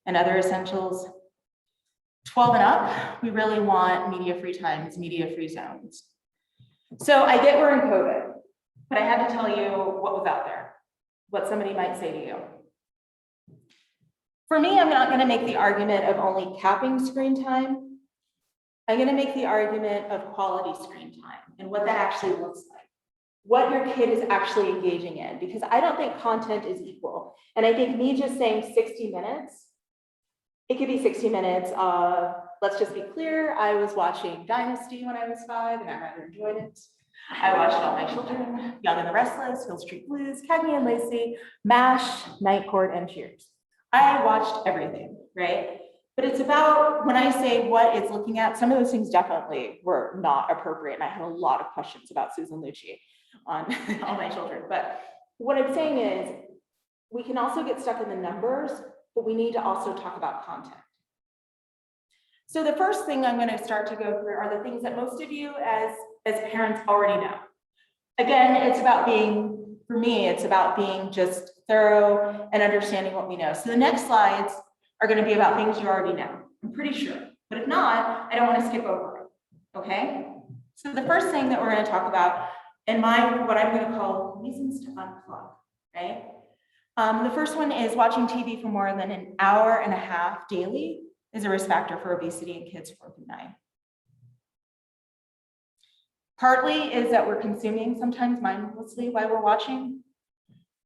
and other essentials. 12 and up, we really want media-free times, media-free zones. So I get we're in COVID, but I had to tell you what was out there, what somebody might say to you. For me, I'm not going to make the argument of only capping screen time. I'm going to make the argument of quality screen time and what that actually looks like, what your kid is actually engaging in, because I don't think content is equal. And I think me just saying 60 minutes, it could be 60 minutes of, let's just be clear, I was watching Dynasty when I was 5 and I rather enjoyed it. I watched All My Children, Young and the Restless, Hill Street Blues, Cagney and Lacey, MASH, Night Court, and Cheers. I watched everything, right? But it's about, when I say what it's looking at, some of those things definitely were not appropriate. And I had a lot of questions about Susan Lucci on All My Children. But what I'm saying is, we can also get stuck in the numbers, but we need to also talk about content. So the first thing I'm going to start to go through are the things that most of you as parents already know. Again, it's about being, for me, it's about being just thorough and understanding what we know. So the next slides are going to be about things you already know, I'm pretty sure. But if not, I don't want to skip over it, okay? So the first thing that we're going to talk about in what I'm going to call reasons to unplug, right? The first one is watching TV for more than an hour and a half daily is a risk factor for obesity in kids 4 through 9. Partly is that we're consuming sometimes mindlessly while we're watching.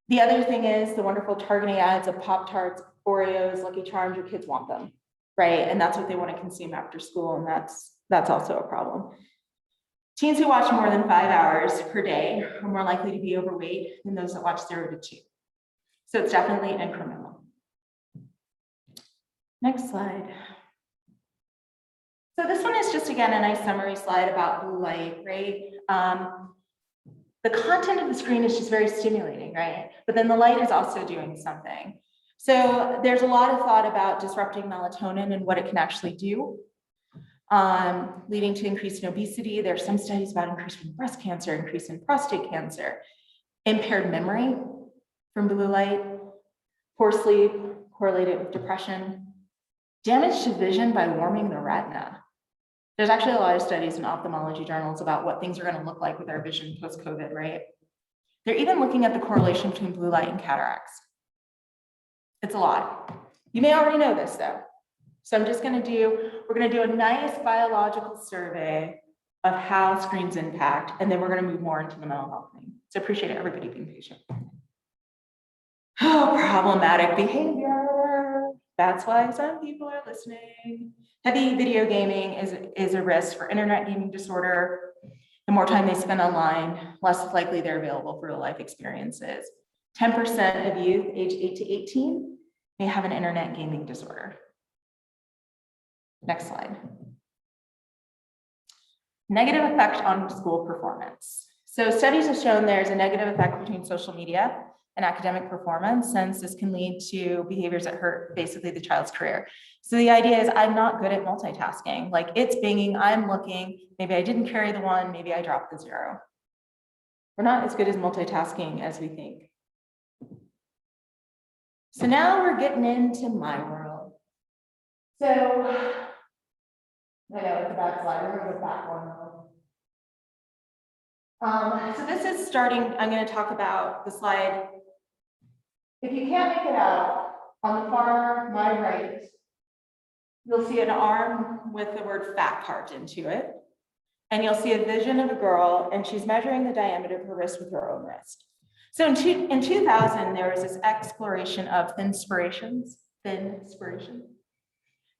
The other thing is the wonderful targeting ads of Pop-Tarts, Oreos, Lucky Charms, your kids want them, right? And that's what they want to consume after school, and that's also a problem. Teens who watch more than 5 hours per day are more likely to be overweight than those that watch 0 to 2. So it's definitely incremental. Next slide. So this one is just, again, a nice summary slide about blue light, right? The content of the screen is just very stimulating, right? But then the light is also doing something. So there's a lot of thought about disrupting melatonin and what it can actually do, leading to increase in obesity. There are some studies about increase in breast cancer, increase in prostate cancer, impaired memory from blue light, poor sleep correlated with depression, damage to vision by warming the retina. There's actually a lot of studies in ophthalmology journals about what things are going to look like with our vision post-COVID, right? They're even looking at the correlation between blue light and cataracts. It's a lot. You may already know this though. So we're going to do a nice biological survey of how screens impact, and then we're going to move more into the mental health thing. So appreciate everybody being patient. Oh, problematic behavior. That's why some people are listening. Heavy video gaming is a risk for internet gaming disorder. The more time they spend online, less likely they're available for real life experiences. 10% of youth age 8 to 18 may have an internet gaming disorder. Next slide. Negative effect on school performance. So studies have shown there's a negative effect between social media and academic performance, since this can lead to behaviors that hurt basically the child's career. So the idea is I'm not good at multitasking. Like it's binging, I'm looking, maybe I didn't carry the 1, maybe I dropped the 0. We're not as good as multitasking as we think. So now we're getting into my world. So I know it's a bad slide, we're gonna go back one more. So this is starting, I'm gonna talk about the slide. If you can't make it out, on the far my right, you'll see an arm with the word fat carved into it. And you'll see a vision of a girl, and she's measuring the diameter of her wrist with her own wrist. So in 2000, there was this exploration of thin spiration.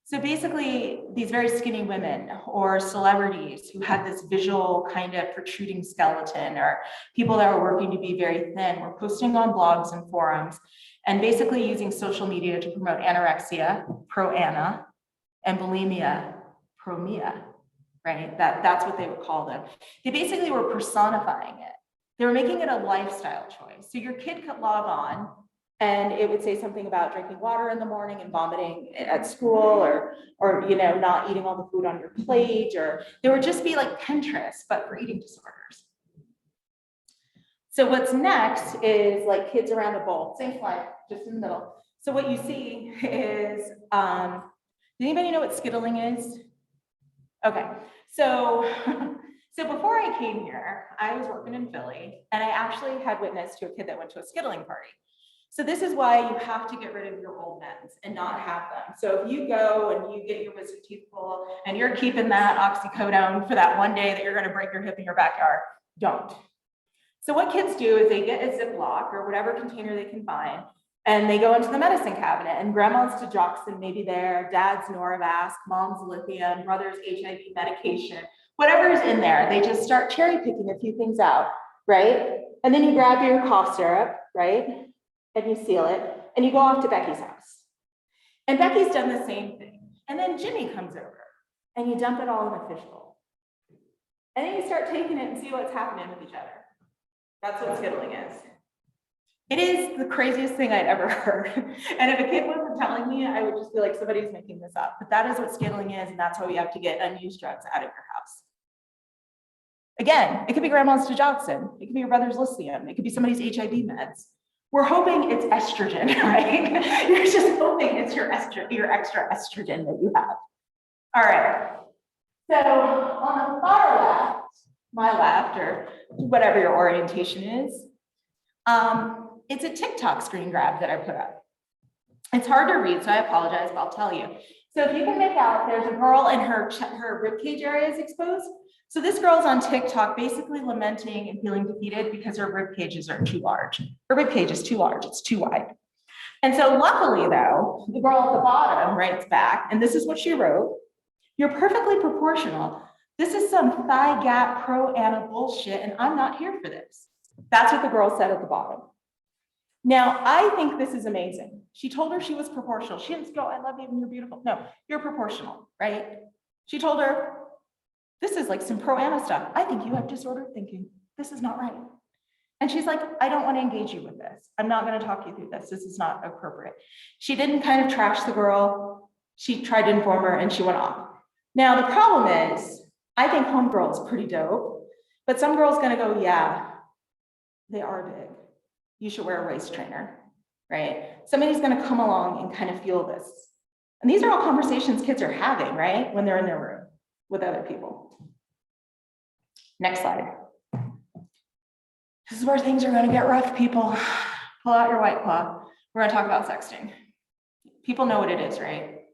So basically, these very skinny women or celebrities who had this visual kind of protruding skeleton, or people that were working to be very thin, were posting on blogs and forums and basically using social media to promote anorexia, pro-Anna, and bulimia, pro-Mia, right? That's what they would call them. They basically were personifying it. They were making it a lifestyle choice. So your kid could log on and it would say something about drinking water in the morning and vomiting at school, or you know, not eating all the food on your plate, or there would just be like Pinterest, but for eating disorders. So what's next is like kids around a bowl, same slide, just in the middle. So what you see is, does anybody know what skittling is? Okay, so, so before I came here, I was working in Philly, and I actually had witnessed to a kid that went to a skittling party. So this is why you have to get rid of your old meds and not have them. So if you go and you get your wisdom teeth pulled and you're keeping that oxycodone for that one day that you're gonna break your hip in your backyard, don't. So what kids do is they get a Ziploc or whatever container they can find, and they go into the medicine cabinet, and grandma's digoxin may be there, dad's Norvasc, mom's lithium, brother's HIV medication, whatever's in there. They just start cherry picking a few things out, right? And then you grab your cough syrup, right? And you seal it, and you go off to Becky's house. And Becky's done the same thing. And then Jimmy comes over, and you dump it all in a fishbowl. And then you start taking it and see what's happening with each other. That's what skittling is. It is the craziest thing I'd ever heard. And if a kid wasn't telling me, I would just be like, somebody's making this up. But that is what skittling is, and that's how we have to get unused drugs out of your house. Again, it could be grandma's digoxin. It could be your brother's lithium. It could be somebody's HIV meds. We're hoping it's estrogen, right? You're just hoping it's your extra estrogen that you have. All right. So on the far left, my left, or whatever your orientation is, it's a TikTok screen grab that I put up. It's hard to read, so I apologize, but I'll tell you. So if you can make out, there's a girl and her ribcage area is exposed. So this girl's on TikTok basically lamenting and feeling defeated because her rib cages are too large. Her rib cage is too large, it's too wide. And so luckily though, the girl at the bottom writes back, and this is what she wrote: "You're perfectly proportional. This is some thigh gap pro-ana bullshit, and I'm not here for this." That's what the girl said at the bottom. Now, I think this is amazing. She told her she was proportional. She didn't go, "I love you and you're beautiful." No, you're proportional, right? She told her, "This is like some pro-ana stuff. I think you have disordered thinking. This is not right." And she's like, "I don't want to engage you with this. I'm not going to talk you through this. This is not appropriate." She didn't kind of trash the girl. She tried to inform her and she went off. Now, the problem is, I think homegirl is pretty dope, but some girl's going to go, "Yeah, they are big. You should wear a waist trainer," right? Somebody's going to come along and kind of feel this. And these are all conversations kids are having, right? When they're in their room with other people. Next slide. This is where things are going to get rough, people. Pull out your White Claw. We're going to talk about sexting. People know what it is, right?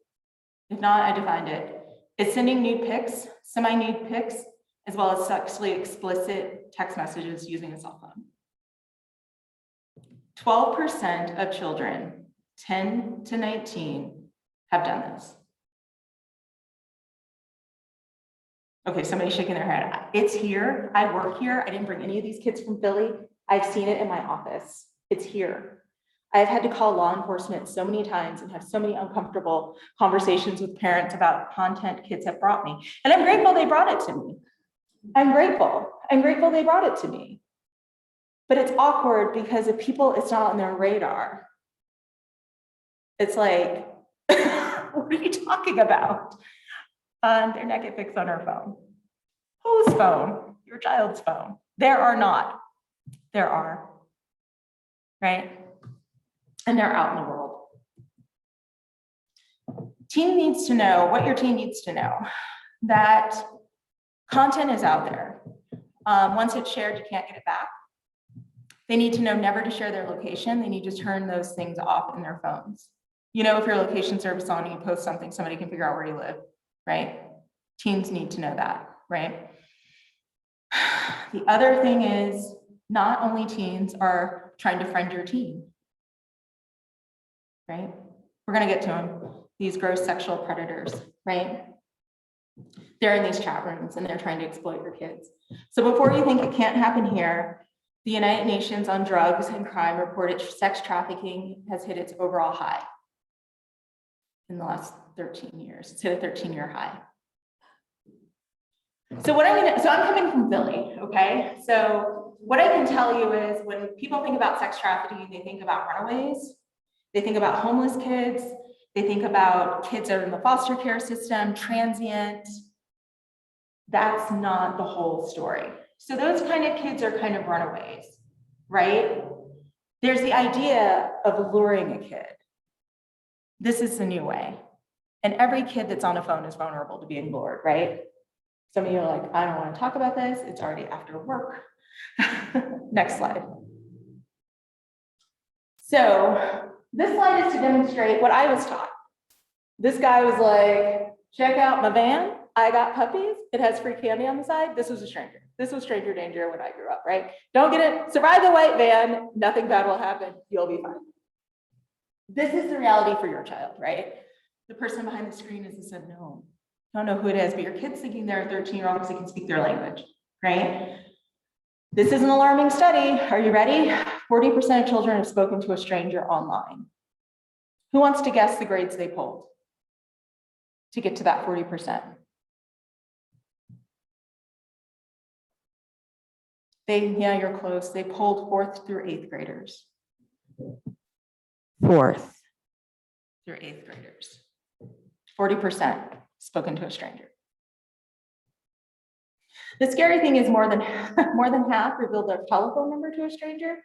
If not, I defined it. It's sending nude pics, semi-nude pics, as well as sexually explicit text messages using a cell phone. 12% of children, 10 to 19, have done this. Okay, somebody's shaking their head. It's here. I work here. I didn't bring any of these kids from Philly. I've seen it in my office. It's here. I've had to call law enforcement so many times and have so many uncomfortable conversations with parents about content kids have brought me. And I'm grateful they brought it to me. I'm grateful. I'm grateful they brought it to me. But it's awkward because if people, it's not on their radar. It's like, what are you talking about? Their naked pics on her phone. Whose phone? Your child's phone. There are not. There are. Right? And they're out in the world. Teen needs to know, what your teen needs to know, that content is out there. Once it's shared, you can't get it back. They need to know never to share their location. They need to turn those things off in their phones. You know, if your location service on and you post something, somebody can figure out where you live, right? Teens need to know that, right? The other thing is, not only teens are trying to friend your teen, right? We're gonna get to them, these gross sexual predators, right? They're in these chat rooms and they're trying to exploit your kids. So before you think it can't happen here, the United Nations on Drugs and Crime reported sex trafficking has hit its overall high in the last 13 years. It's hit a 13-year high. So I'm coming from Philly, okay? So what I can tell you is when people think about sex trafficking, they think about runaways, they think about homeless kids, they think about kids that are in the foster care system, transient. That's not the whole story. So those kind of kids are kind of runaways, right? There's the idea of luring a kid. This is the new way. And every kid that's on a phone is vulnerable to being lured, right? Some of you are like, I don't want to talk about this. It's already after work. Next slide. So this slide is to demonstrate what I was taught. This guy was like, check out my van. I got puppies. It has free candy on the side. This was a stranger. This was stranger danger when I grew up, right? Don't get it. Survive the white van. Nothing bad will happen. You'll be fine. This is the reality for your child, right? The person behind the screen is this unknown. Don't know who it is, but your kid's thinking they're a 13-year-old because they can speak their language, right? This is an alarming study. Are you ready? 40% of children have spoken to a stranger online. Who wants to guess the grades they pulled to get to that 40%? Yeah, you're close. They pulled 4th through 8th graders. 4th through 8th graders. 40% spoken to a stranger. The scary thing is more than half revealed their telephone number to a stranger.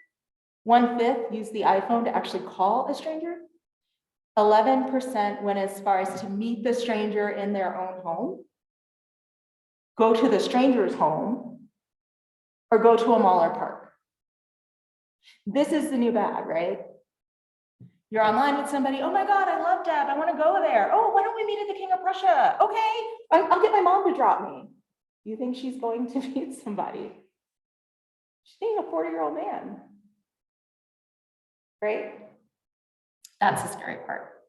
1/5 used the iPhone to actually call a stranger. 11% went as far as to meet the stranger in their own home, go to the stranger's home, or go to a mall or park. This is the new bad, right? You're online with somebody. Oh my God, I love Deb. I want to go there. Oh, why don't we meet at the King of Prussia? Okay, I'll get my mom to drop me. You think she's going to meet somebody? She's being a 40-year-old man, right? That's the scary part.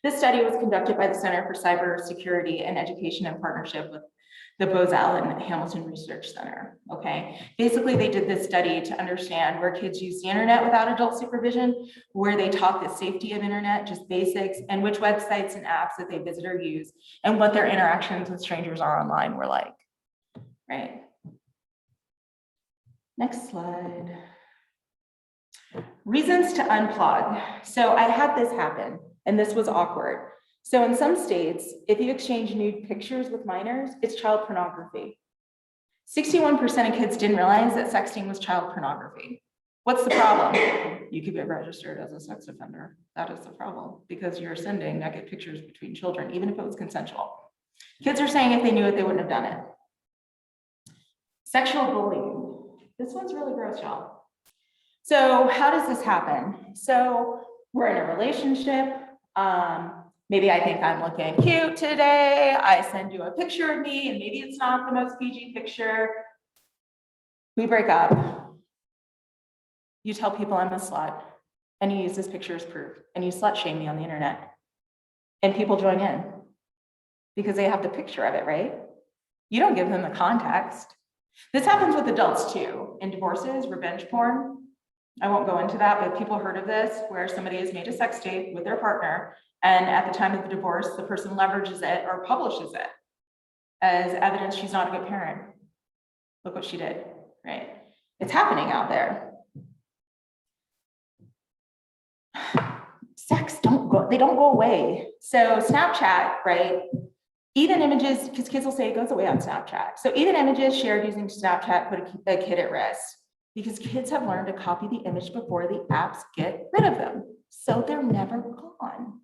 This study was conducted by the Center for Cybersecurity and Education in partnership with the Bozell and Hamilton Research Center, okay? Basically, they did this study to understand where kids use the internet without adult supervision, where they taught the safety of internet, just basics, and which websites and apps that they visit or use, and what their interactions with strangers are online were like, right? Next slide. Reasons to unplug. So I had this happen, and this was awkward. So in some states, if you exchange nude pictures with minors, it's child pornography. 61% of kids didn't realize that sexting was child pornography. What's the problem? You could get registered as a sex offender. That is the problem, because you're sending naked pictures between children, even if it was consensual. Kids are saying if they knew it, they wouldn't have done it. Sexual bullying. This one's really gross, y'all. So how does this happen? So we're in a relationship. Maybe I think I'm looking cute today. I send you a picture of me, and maybe it's not the most PG picture. We break up. You tell people I'm a slut, and you use this picture as proof, and you slut shame me on the internet. And people join in because they have the picture of it, right? You don't give them the context. This happens with adults too. In divorces, revenge porn. I won't go into that, but people heard of this, where somebody has made a sex tape with their partner, and at the time of the divorce, the person leverages it or publishes it as evidence she's not a good parent. Look what she did, right? It's happening out there. Sex they don't go away. So Snapchat, right? Even images, because kids will say it goes away on Snapchat. So even images shared using Snapchat put a kid at risk, because kids have learned to copy the image before the apps get rid of them. So they're never gone.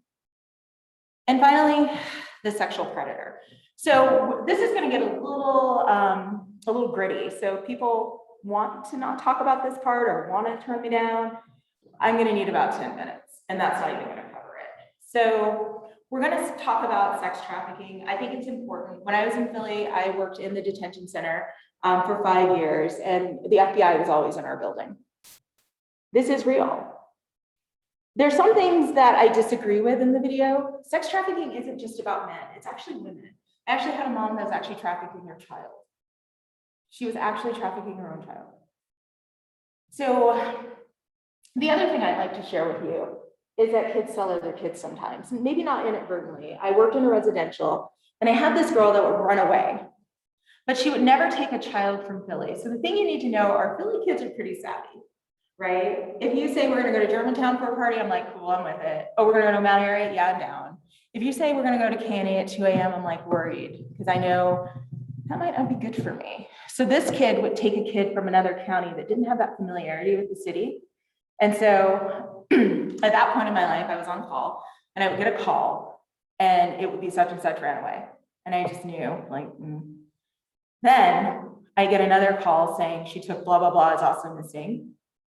And finally, the sexual predator. So this is going to get a little gritty. So people want to not talk about this part or want to turn me down. I'm going to need about 10 minutes, and that's not even going to cover it. So we're going to talk about sex trafficking. I think it's important. When I was in Philly, I worked in the detention center for 5 years, and the FBI was always in our building. This is real. There's some things that I disagree with in the video. Sex trafficking isn't just about men, it's actually women. I actually had a mom that was actually trafficking her child. She was actually trafficking her own child. So the other thing I'd like to share with you is that kids sell other kids sometimes, maybe not inadvertently. I worked in a residential, and I had this girl that would run away, but she would never take a child from Philly. So the thing you need to know, our Philly kids are pretty savvy. Right? If you say we're going to go to Germantown for a party, I'm like, cool, I'm with it. Oh, we're going to go to Mount Airy? Yeah, I'm down. If you say we're going to go to Canny at 2 a.m., I'm like worried, because I know that might not be good for me. So this kid would take a kid from another county that didn't have that familiarity with the city. And so at that point in my life, I was on call. and I would get a call and it would be such and such ran away. And I just knew, like, Then I get another call saying she took blah, blah, blah, is also missing.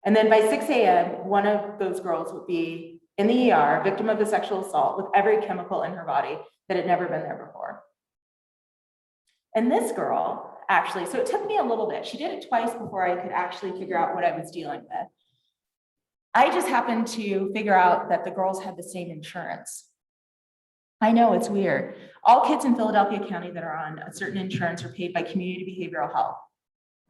And then by 6 a.m., one of those girls would be in the ER, victim of a sexual assault with every chemical in her body that had never been there before. And this girl, actually, so it took me a little bit. She did it twice before I could actually figure out what I was dealing with. I just happened to figure out that the girls had the same insurance. I know, it's weird. All kids in Philadelphia County that are on a certain insurance are paid by community behavioral health.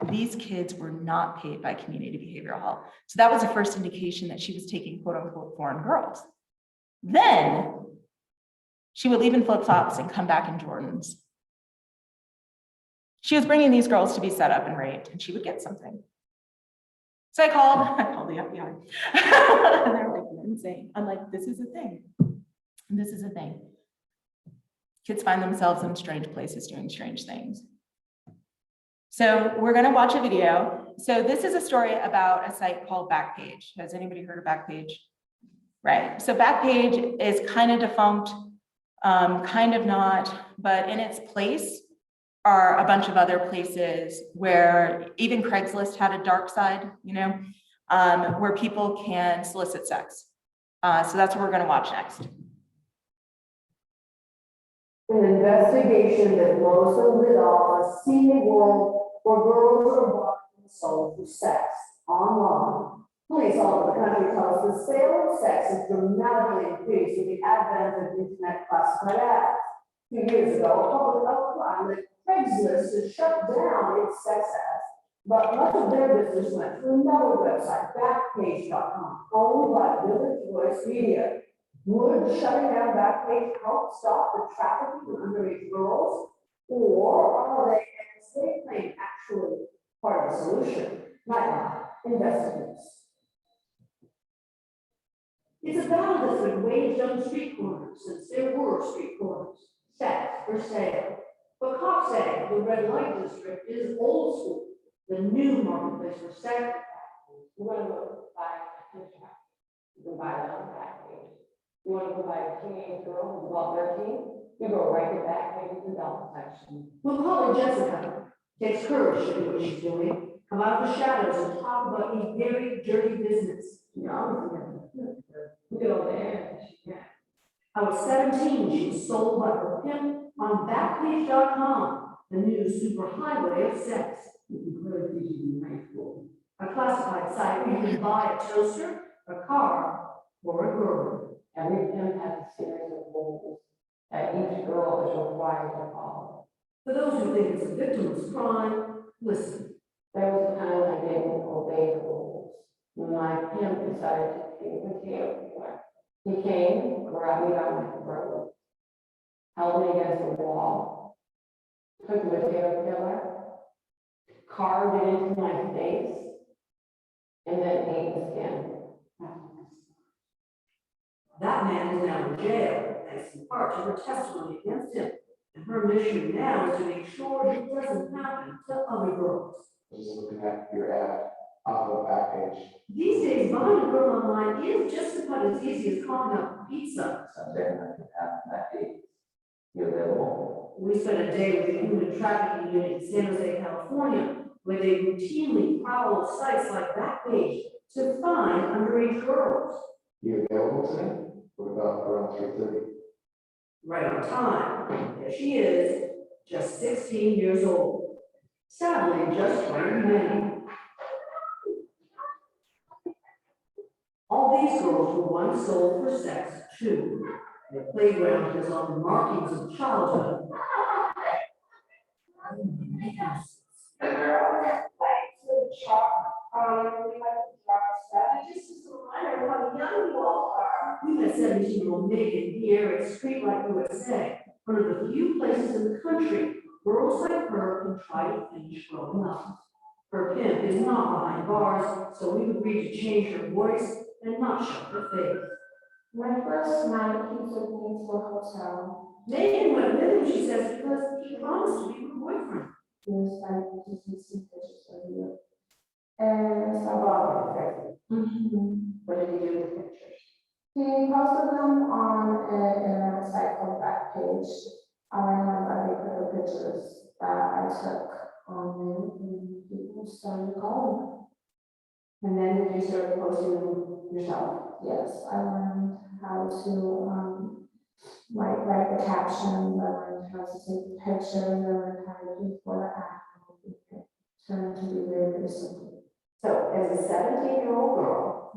These kids were not paid by community behavioral health. So that was the first indication that she was taking quote unquote foreign girls. Then she would leave in flip-flops and come back in Jordans. She was bringing these girls to be set up and raped, and she would get something. So I called the FBI. And they're like, you're insane. I'm like, this is a thing. This is a thing. Kids find themselves in strange places doing strange things. So we're going to watch a video. So this is a story about a site called Backpage. Has anybody heard of Backpage? Right. So Backpage is kind of defunct, kind of not, but in its place are a bunch of other places where even Craigslist had a dark side, you know, where people can solicit sex. So that's what we're going to watch next. An investigation that blows the lid off a seeming world where girls are bought and sold for sex online. Police all over the country tell us the sale of sex has dramatically increased with the advent of internet classified ads. 2 years ago, a public outcry that Craigslist has shut down its sex ads, but much of their business went through another website, Backpage.com, owned by Village Voice Media. Would shutting down Backpage help stop the trafficking of underage girls? Or are they, as they claim, actually part of the solution? Nightline investigates. It's a battle that's been waged on street corners since there were street corners. Sex for sale. But cops say the red light district is old school. The new marketplace for sex. You want to go buy a contract. You can buy it on Backpage. You want to go buy a teenage girl who's about 13? You go right to Backpage in the adult section. We'll call her Jessica. Takes courage to do what she's doing. Come out of the shadows and talk about a very dirty business. Get over there. I was 17, she was sold by her pimp on Backpage.com, the new superhighway of sex. A classified site where you can buy a toaster, a car, or a girl. Every pimp has a series of rules that each girl is required to follow. For those who think it's a victimless crime, listen. There was a time I didn't obey the rules. My pimp decided to take the tail everywhere. He came, grabbed me by my throat, held me against the wall, took the potato killer, carved it into my face, and then ate the skin. That man is now in jail, thanks in part to her testimony against him. And her mission now is to make sure it doesn't happen to other girls. Just looking at your ad off of Backpage. These days, buying a girl online is just about as easy as calling up pizza. Someday I can have that date be available. We spent a day with the human trafficking unit in San Jose, California, where they routinely prowl sites like Backpage to find underage girls. You available today? What about around 3:30? Right on time. There she is, just 16 years old. Sadly, just turned many. All these girls were once sold for sex, too. Their playground has all the markings of childhood. And they're all like to chalk, we like to chalk stuff, and just as a reminder of how young you all are. We met 17-year-old Megan here at Street Light USA, one of the few places in the country girls like her can try to finish growing up. Her pimp is not behind bars, so we agreed to change her voice and not show her face. My first night, he took me to a hotel. Megan went with him, she says, because he promised to be her boyfriend. He was like, just need some pictures of you. And so I bought her a picture. Mm-hmm. What did he do with the pictures? He posted them on a site called Backpage. I put the pictures that I took on them, and people started calling. And then did you start posting yourself? Yes, I learned how to, write the captions, I learned how to take pictures, I learned how to do for the app. It turned to be very, very simple. So as a 17-year-old girl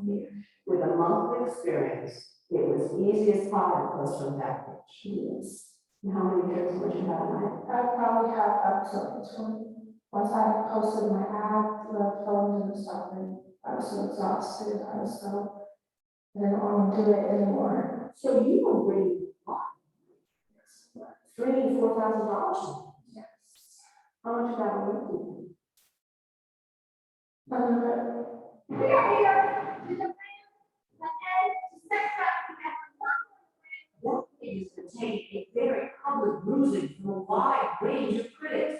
with a month of experience, it was easy as pie to post on Backpage. Yes. And how many pictures would you have on it? I probably have up to 20. Once I posted my ad, the phones and stuff, and I was so exhausted, I didn't want to do it anymore. So you were bringing $3,000 to $4,000. Yes. How much of that were you? That page contained a very public bruising from a wide range of critics.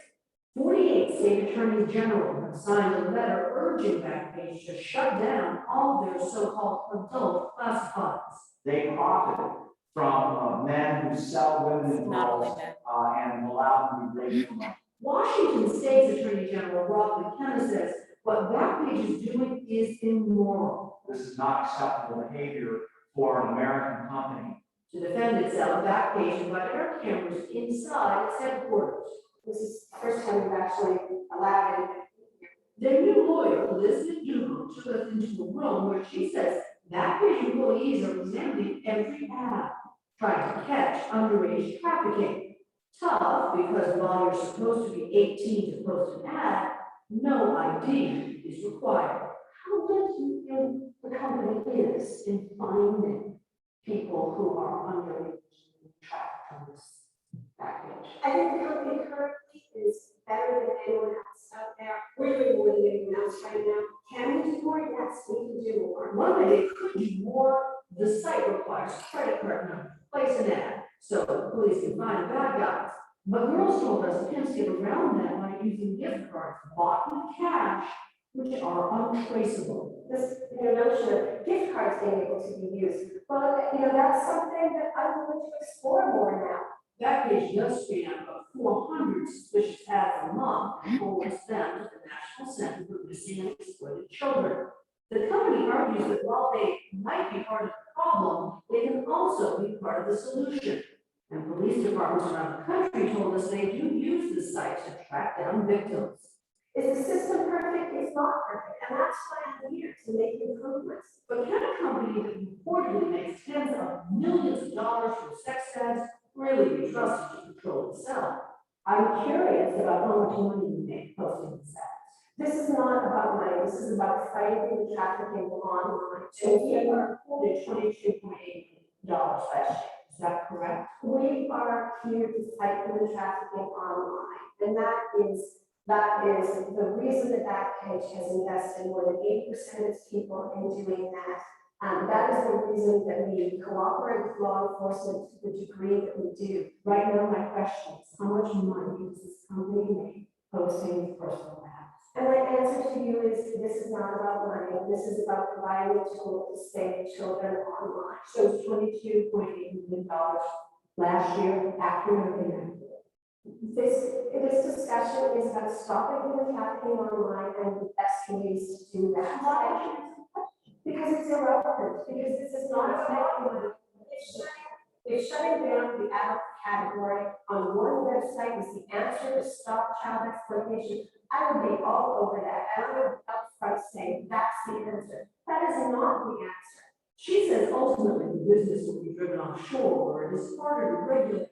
48 state attorneys general have signed a letter urging Backpage to shut down all their so-called adult classifieds. They profit from men who sell women and Not only girls men. and allow them to be raped for money. Washington State's Attorney General Rob McKenna says what Backpage is doing is immoral. This is not acceptable behavior for an American company. To defend itself, Backpage invited our cameras inside its headquarters. This is the first time we've actually allowed it. Their new lawyer, Elizabeth Dugan, took us into a room where she says Backpage employees are examining every ad, trying to catch underage trafficking. Tough, because while you're supposed to be 18 to post an ad, no ID is required. How good do you think the company is in finding people who are underage and trapped on this Backpage? I think the company currently is better than anyone else out there. We're doing more than anyone else right now. Can we do more? Yes, we can do more. One way they could do more, the site requires credit card number, place an ad, so the police can find the bad guys. But girls told us pimps get around that by using gift cards bought with cash, which are untraceable. This, notion of gift cards being able to be used. Well, that's something that I'm willing to explore more now. Backpage does span about 400 suspicious ads a month and forwards them to the National Center for Missing and Exploited Children. The company argues that while they might be part of the problem, they can also be part of the solution. And police departments around the country told us they do use this site to track down victims. Is the system perfect? It's not perfect, and that's why I'm here, to make improvements. But can a company that reportedly makes tens of millions of dollars from sex ads really be trusted to control itself? I'm curious about how much money you make posting these ads. This is not about money, this is about fighting the trafficking online. So we were reported $22.8 million last year, is that correct? We are here to fight for the trafficking online, and that is the reason that Backpage has invested more than 80% of its people in doing that. That is the reason that we cooperate with law enforcement to the degree that we do. Right now, my question is, how much money does this company make posting personal ads? And my answer to you is, this is not about money. This is about providing a tool to save children online. So it's $22.8 million last year, accurate or inaccurate? This discussion is about stopping human trafficking online and the best ways to do that. Because it's irrelevant, because this is not about money. If shutting down the adult category on one website is the answer to stop child exploitation, I would be all over that, and I would upfront say that's the answer. That is not the answer. She says ultimately the business will be driven offshore, where it is harder to regulate.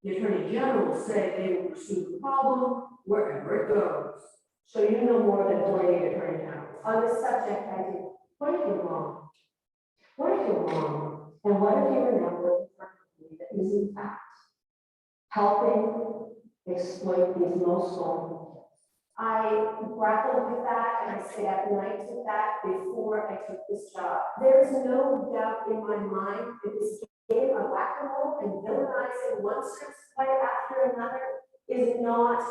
The Attorney General say they will pursue the problem wherever it goes. So you know more than 48 Attorney Generals. On this subject, I do. What if you're wrong? What if you're wrong? And what if you remember that is in fact helping exploit these most vulnerable? I grappled with that and I stayed up nights with that before I took this job. There is no doubt in my mind that this game of whack-a-mole and villainizing one service player after another is not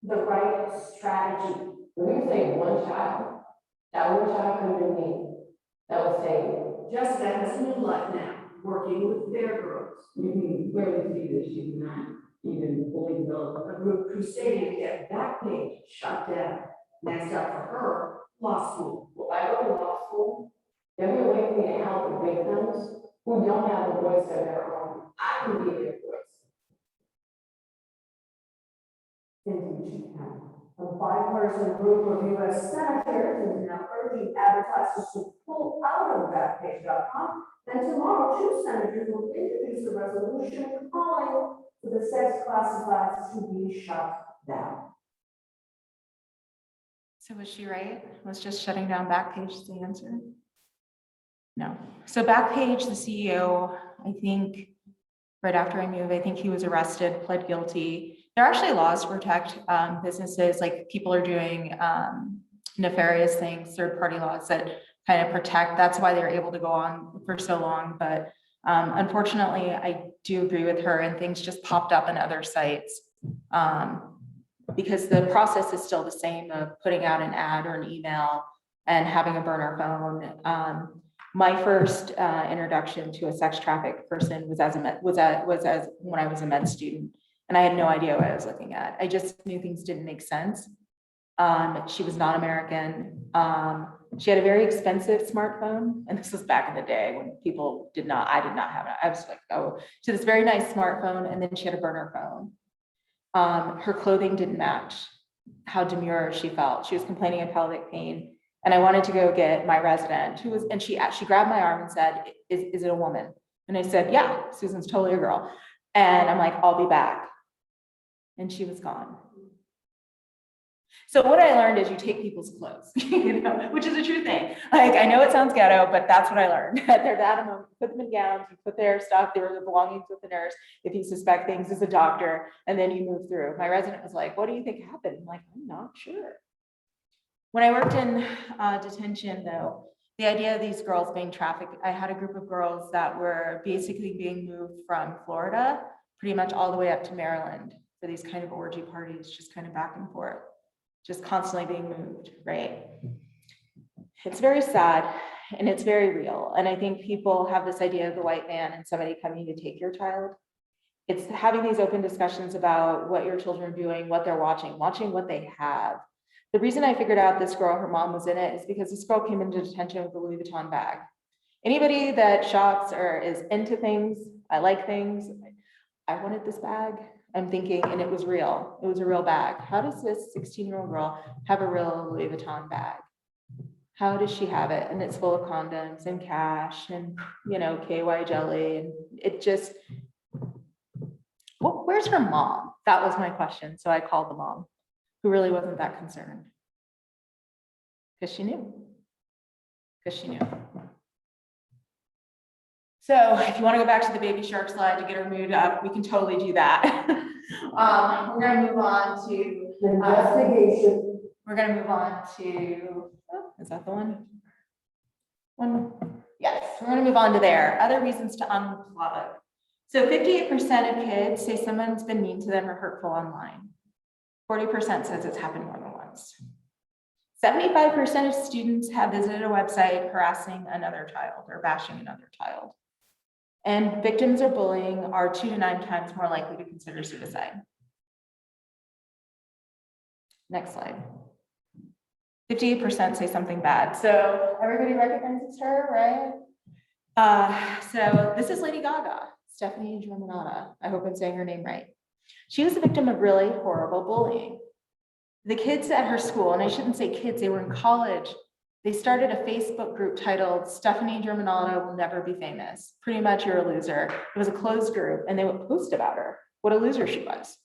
the right strategy. When you say one child, that one child could have been me. That would say Jessica has a new life now, working with their girls. You can clearly see that she's not even fully developed. A group crusading to get Backpage shut down. Next up for her, law school. Well, I go to law school, they're gonna wait for me to help the victims who don't have a voice of their own. I can be their voice. Impeachment County. A bipartisan group of U.S. senators is now urging advertisers to pull out of Backpage.com. And tomorrow, 2 senators will introduce a resolution calling for the sex classifieds to be shut down. So was she right? Was just shutting down Backpage the answer? No. So Backpage, the CEO, I think, right after I moved, I think he was arrested, pled guilty. There are actually laws to protect businesses, like people are doing nefarious things, third-party laws that kind of protect. That's why they're able to go on for so long. But unfortunately, I do agree with her, and things just popped up in other sites because the process is still the same of putting out an ad or an email and having a burner phone. My first introduction to a sex trafficked person was as when I was a med student, and I had no idea what I was looking at. I just knew things didn't make sense. She was not American. She had a very expensive smartphone, and this was back in the day when people I did not have it. I was like, oh, she had this very nice smartphone, and then she had a burner phone. Her clothing didn't match how demure she felt. She was complaining of pelvic pain. And I wanted to go get my resident and she grabbed my arm and said, is it a woman? And I said, yeah, Susan's totally a girl. And I'm like, I'll be back. And she was gone. So what I learned is you take people's clothes, which is a true thing. Like, I know it sounds ghetto, but that's what I learned. They're that moment, put them in gowns, you put their stuff, their belongings with the nurse. If you suspect things as a doctor, and then you move through. My resident was like, what do you think happened? I'm like, I'm not sure. When I worked in detention, though, the idea of these girls being trafficked, I had a group of girls that were basically being moved from Florida, pretty much all the way up to Maryland for these kind of orgy parties, just kind of back and forth, just constantly being moved, right? It's very sad and it's very real. And I think people have this idea of the white man and somebody coming to take your child. It's having these open discussions about what your children are doing, what they're watching what they have. The reason I figured out this girl, her mom was in it, is because this girl came into detention with a Louis Vuitton bag. Anybody that shops or is into things, I like things, I wanted this bag. I'm thinking, and it was real. It was a real bag. How does this 16-year-old girl have a real Louis Vuitton bag? How does she have it? And it's full of condoms and cash and, KY jelly. And it just, well, where's her mom? That was my question. So I called the mom, who really wasn't that concerned. Because she knew. So if you want to go back to the baby shark slide to get her mood up, we can totally do that. We're going to move on to Investigation. We're going to move on to, is that the one? Yes, we're going to move on to there. Other reasons to unplug. So 58% of kids say someone's been mean to them or hurtful online. 40% says it's happened more than once. 75% of students have visited a website harassing another child or bashing another child. And victims of bullying are 2 to 9 times more likely to consider suicide. Next slide. 58% say something bad. So everybody recognizes her, right? So this is Lady Gaga, Stephanie Germanotta. I hope I'm saying her name right. She was a victim of really horrible bullying. The kids at her school, and I shouldn't say kids, they were in college, they started a Facebook group titled Stephanie Germanotta Will Never Be Famous. Pretty much you're a loser. It was a closed group and they would post about her, what a loser she was.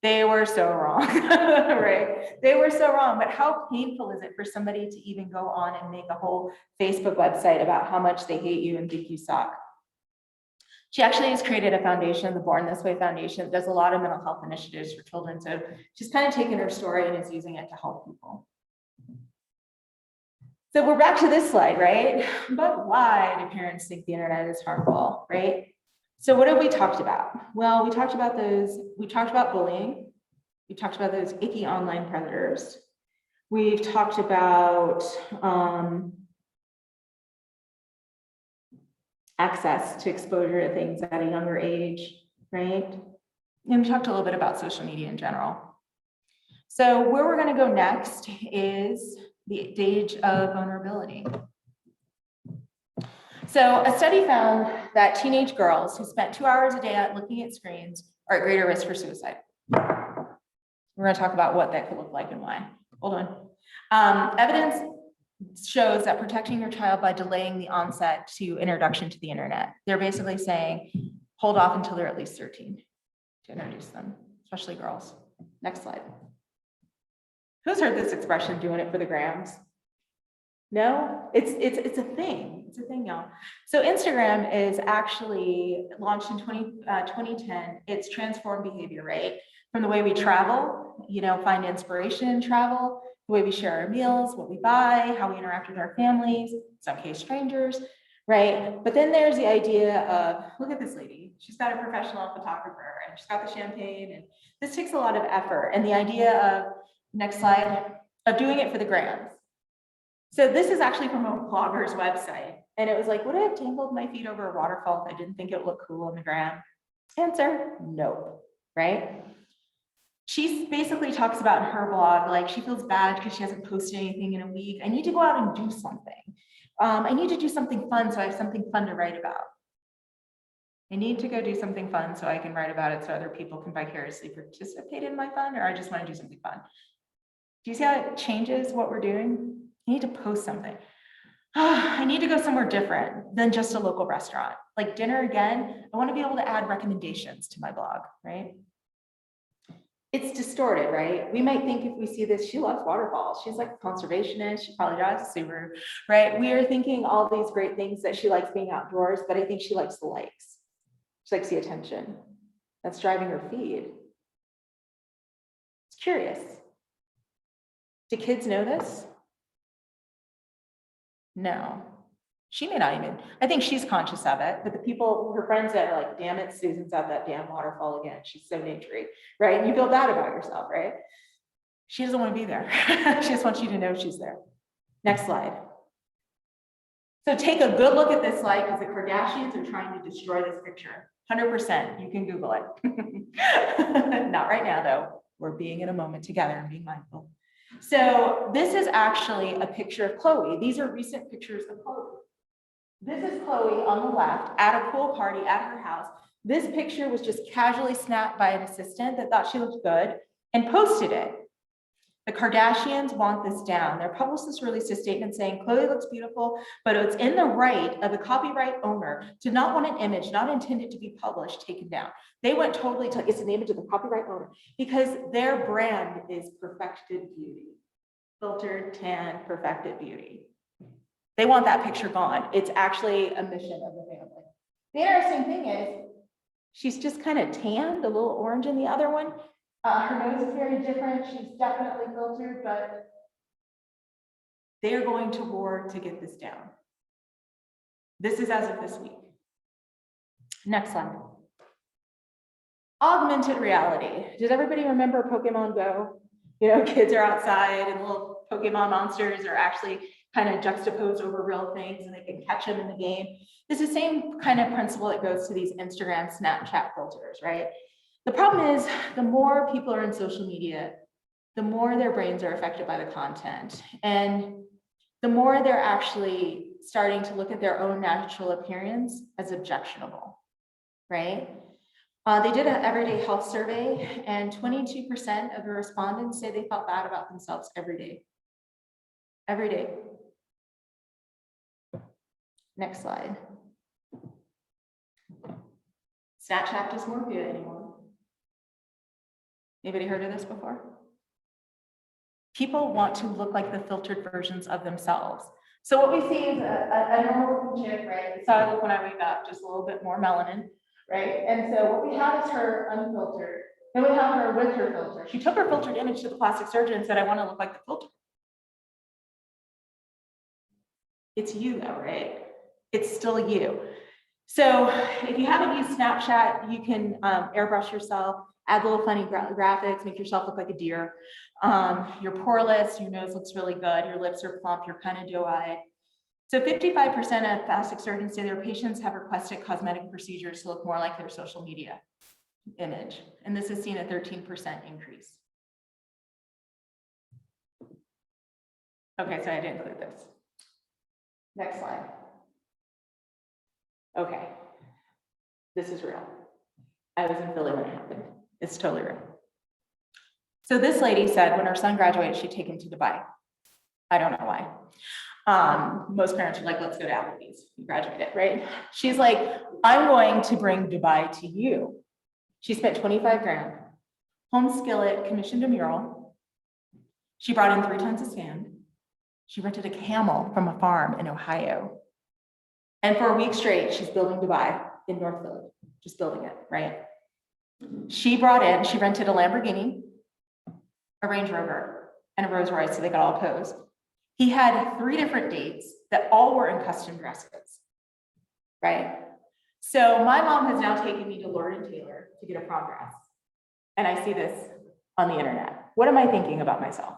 They were so wrong, right? They were so wrong, but how painful is it for somebody to even go on and make a whole Facebook website about how much they hate you and think you suck? She actually has created a foundation, the Born This Way Foundation, that does a lot of mental health initiatives for children. So she's kind of taken her story and is using it to help people. So we're back to this slide, right? But why do parents think the internet is harmful, right? So what have we talked about? Well, we talked about bullying. We talked about those icky online predators. We've talked about access to exposure to things at a younger age, right? And we talked a little bit about social media in general. So where we're going to go next is the stage of vulnerability. So a study found that teenage girls who spent 2 hours a day looking at screens are at greater risk for suicide. We're going to talk about what that could look like and why. Hold on. Evidence shows that protecting your child by delaying the onset to introduction to the internet. They're basically saying, hold off until they're at least 13 to introduce them, especially girls. Next slide. Who's heard this expression, doing it for the grams? No, it's a thing. It's a thing, y'all. So Instagram is actually launched in 2010. It's transformed behavior, right? From the way we travel, find inspiration in travel, the way we share our meals, what we buy, how we interact with our families, in some case strangers, right? But then there's the idea of, look at this lady. She's got a professional photographer and she's got the champagne, and this takes a lot of effort. And the idea of, next slide, of doing it for the grams. So this is actually from a blogger's website. And it was like, would I have tangled my feet over a waterfall if I didn't think it would look cool on the gram? Answer, no, right? She basically talks about in her blog, like she feels bad because she hasn't posted anything in a week. I need to go out and do something. I need to do something fun so I have something fun to write about. I need to go do something fun so I can write about it so other people can vicariously participate in my fun, or I just want to do something fun. Do you see how it changes what we're doing? I need to post something. I need to go somewhere different than just a local restaurant. Like dinner again, I want to be able to add recommendations to my blog, right? It's distorted, right? We might think if we see this, she loves waterfalls. She's like a conservationist. She probably drives a Subaru, right? We are thinking all these great things that she likes being outdoors, but I think she likes the likes. She likes the attention. That's driving her feed. It's curious. Do kids know this? No. She may not even, I think she's conscious of it, but the people, her friends that are like, damn it, Susan's at that damn waterfall again. She's so natury, right? And you feel bad about yourself, right? She doesn't want to be there. She just wants you to know she's there. Next slide. So take a good look at this slide because the Kardashians are trying to destroy this picture. 100%, you can Google it. Not right now though. We're being in a moment together and being mindful. So this is actually a picture of Chloe. These are recent pictures of Chloe. This is Chloe on the left at a pool party at her house. This picture was just casually snapped by an assistant that thought she looked good and posted it. The Kardashians want this down. Their publicist released a statement saying, Chloe looks beautiful, but it's in the right of the copyright owner to not want an image not intended to be published taken down. They went totally to, it's an image of the copyright owner because their brand is perfected beauty. Filtered, tan, perfected beauty. They want that picture gone. It's actually a mission of the family. The interesting thing is, she's just kind of tanned, a little orange in the other one. Her nose is very different. She's definitely filtered, but they're going to war to get this down. This is as of this week. Next slide. Augmented reality. Does everybody remember Pokemon Go? Kids are outside and little Pokemon monsters are actually kind of juxtaposed over real things and they can catch them in the game. It's the same kind of principle that goes to these Instagram, Snapchat filters, right? The problem is the more people are in social media, the more their brains are affected by the content. And the more they're actually starting to look at their own natural appearance as objectionable, right? They did an everyday health survey and 22% of the respondents say they felt bad about themselves every day. Every day. Next slide. Snapchat dysmorphia anymore? Anybody heard of this before? People want to look like the filtered versions of themselves. So what we see is a normal looking chick, right? That's how I look when I wake up, just a little bit more melanin, right? And so what we have is her unfiltered. Then we have her with her filter. She took her filtered image to the plastic surgeon and said, I want to look like the filter. It's you though, right? It's still you. So if you haven't used Snapchat, you can airbrush yourself, add little funny graphics, make yourself look like a deer. You're poreless, your nose looks really good, your lips are plump, you're kind of doe-eyed. So 55% of plastic surgeons say their patients have requested cosmetic procedures to look more like their social media image. And this has seen a 13% increase. Okay, so I didn't include this. Next slide. Okay. This is real. I was in Philly when it happened. It's totally real. So this lady said when her son graduated, she'd take him to Dubai. I don't know why. Most parents are like, let's go to Applebee's. You graduated, right? She's like, I'm going to bring Dubai to you. She spent 25 grand. Home Skillet commissioned a mural. She brought in 3 tons of sand. She rented a camel from a farm in Ohio. And for a week straight, she's building Dubai in North Philly, just building it, right? She rented a Lamborghini, a Range Rover, and a Rolls Royce, so they got all posed. He had 3 different dates that all were in custom dresses, right? So my mom has now taken me to Lord & Taylor to get a prom dress. And I see this on the internet. What am I thinking about myself?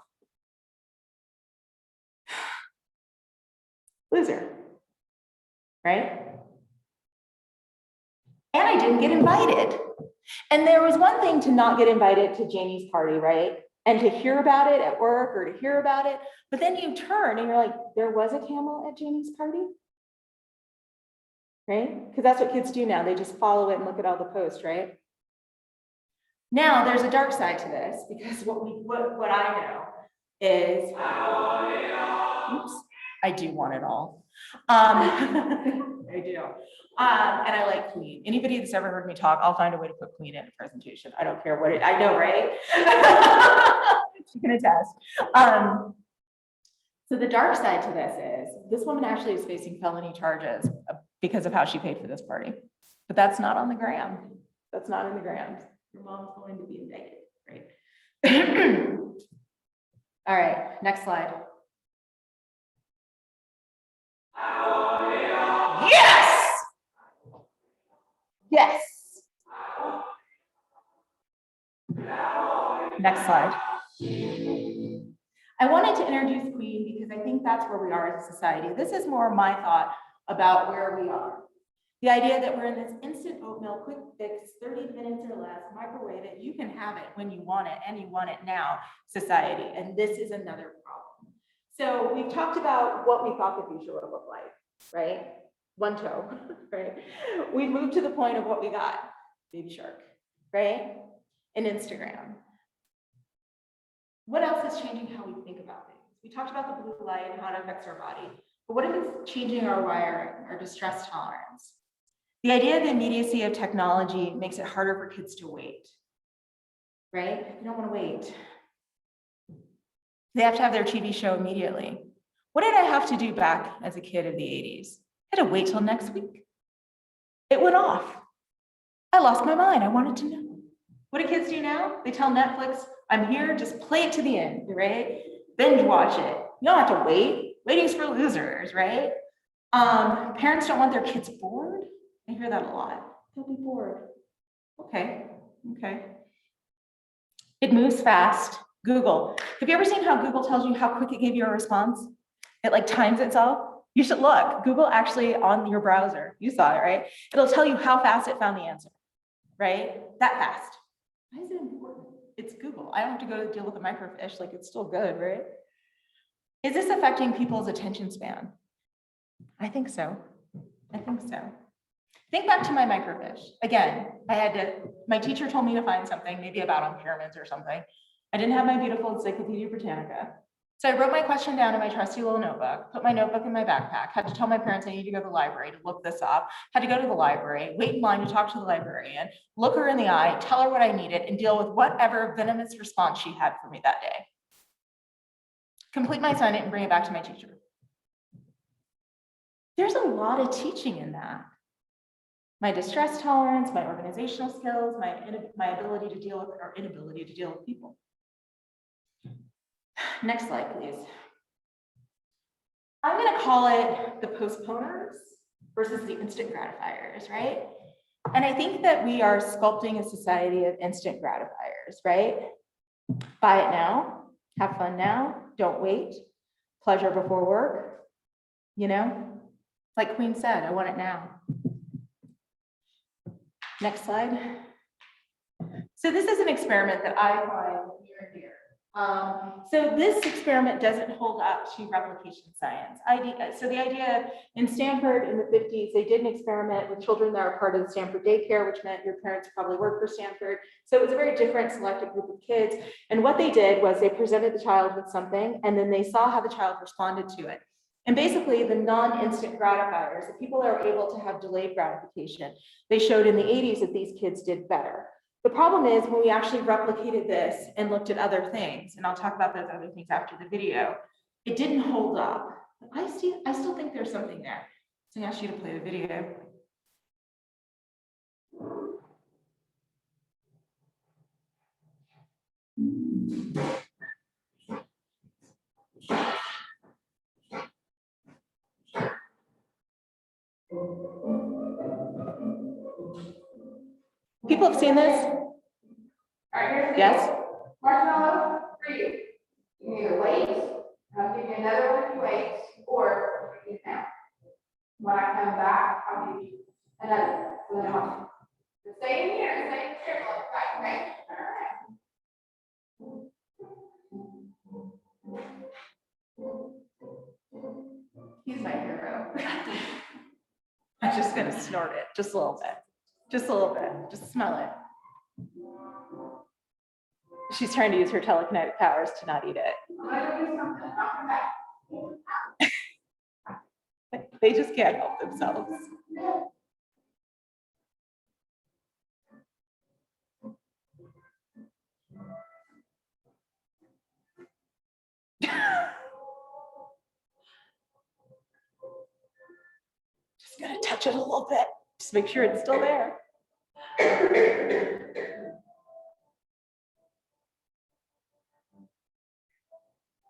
Loser, right? And I didn't get invited. And there was one thing to not get invited to Janie's party, right? And to hear about it at work or to hear about it, but then you turn and you're like, there was a camel at Janie's party, right? Because that's what kids do now. They just follow it and look at all the posts, right? Now there's a dark side to this because what I know is, oops, I do want it all. I do. And I like Queen. Anybody that's ever heard me talk, I'll find a way to put Queen in a presentation. I don't care what I know, right? She can attest. So the dark side to this is this woman actually is facing felony charges because of how she paid for this party. But that's not on the gram. That's not in the grams. Your mom's going to be indicted, right? All right, next slide. Yes! Yes. Next slide. I wanted to introduce Queen because I think that's where we are as a society. This is more my thought about where we are. The idea that we're in this instant oatmeal, quick fix, 30 minutes or less, microwave it, you can have it when you want it and you want it now society. And this is another problem. So we've talked about what we thought the future would look like, right? One toe, right? We moved to the point of what we got, Baby Shark, right? And Instagram. What else is changing how we think about things? We talked about the blue light and how it affects our body, but what if it's changing our wiring, our distress tolerance? The idea of the immediacy of technology makes it harder for kids to wait, right? They don't want to wait. They have to have their TV show immediately. What did I have to do back as a kid of the 80s? I had to wait till next week. It went off. I lost my mind. I wanted to know. What do kids do now? They tell Netflix, I'm here, just play it to the end, right? Binge watch it. You don't have to wait. Waiting's for losers, right? Parents don't want their kids bored. I hear that a lot. They'll be bored. Okay. It moves fast. Google. Have you ever seen how Google tells you how quick it gave you a response? It like times itself. You should look. Google actually on your browser. You saw it, right? It'll tell you how fast it found the answer, right? That fast. Why is it important? It's Google. I don't have to go deal with a microfiche. Like it's still good, right? Is this affecting people's attention span? I think so. Think back to my microfiche. Again, my teacher told me to find something, maybe about on pyramids or something. I didn't have my beautiful Encyclopedia Britannica. So I wrote my question down in my trusty little notebook, put my notebook in my backpack, had to tell my parents I need to go to the library to look this up, had to go to the library, wait in line to talk to the librarian, look her in the eye, tell her what I needed, and deal with whatever venomous response she had for me that day. Complete my assignment and bring it back to my teacher. There's a lot of teaching in that. My distress tolerance, my organizational skills, my ability to deal with or inability to deal with people. Next slide, please. I'm going to call it the postponers versus the instant gratifiers, right? And I think that we are sculpting a society of instant gratifiers, right? Buy it now, have fun now, don't wait, pleasure before work, you know? Like Queen said, I want it now. Next slide. So this is an experiment that I find near and dear. So this experiment doesn't hold up to replication science. So the idea in Stanford in the 50s, they did an experiment with children that were part of the Stanford daycare, which meant your parents probably worked for Stanford. So it was a very different selected group of kids. And what they did was they presented the child with something, and then they saw how the child responded to it. And basically the non-instant gratifiers, the people that are able to have delayed gratification, they showed in the 80s that these kids did better. The problem is when we actually replicated this and looked at other things, and I'll talk about those other things after the video, it didn't hold up. I still think there's something there. So I ask you to play the video. People have seen this? All right, here's the Yes? deal. Marshmallow for you. You can either wait, I'll give you another one if you wait, or you can now. When I come back, I'll give you another. So then I'll just stay in here, stay in the chair, right, okay? All right. He's my hero. I'm just gonna snort it, just a little bit. Just a little bit, just smell it. She's trying to use her telekinetic powers to not eat it. I'm gonna do something, I'll come back. They just can't help themselves. Just gonna touch it a little bit, just make sure it's still there.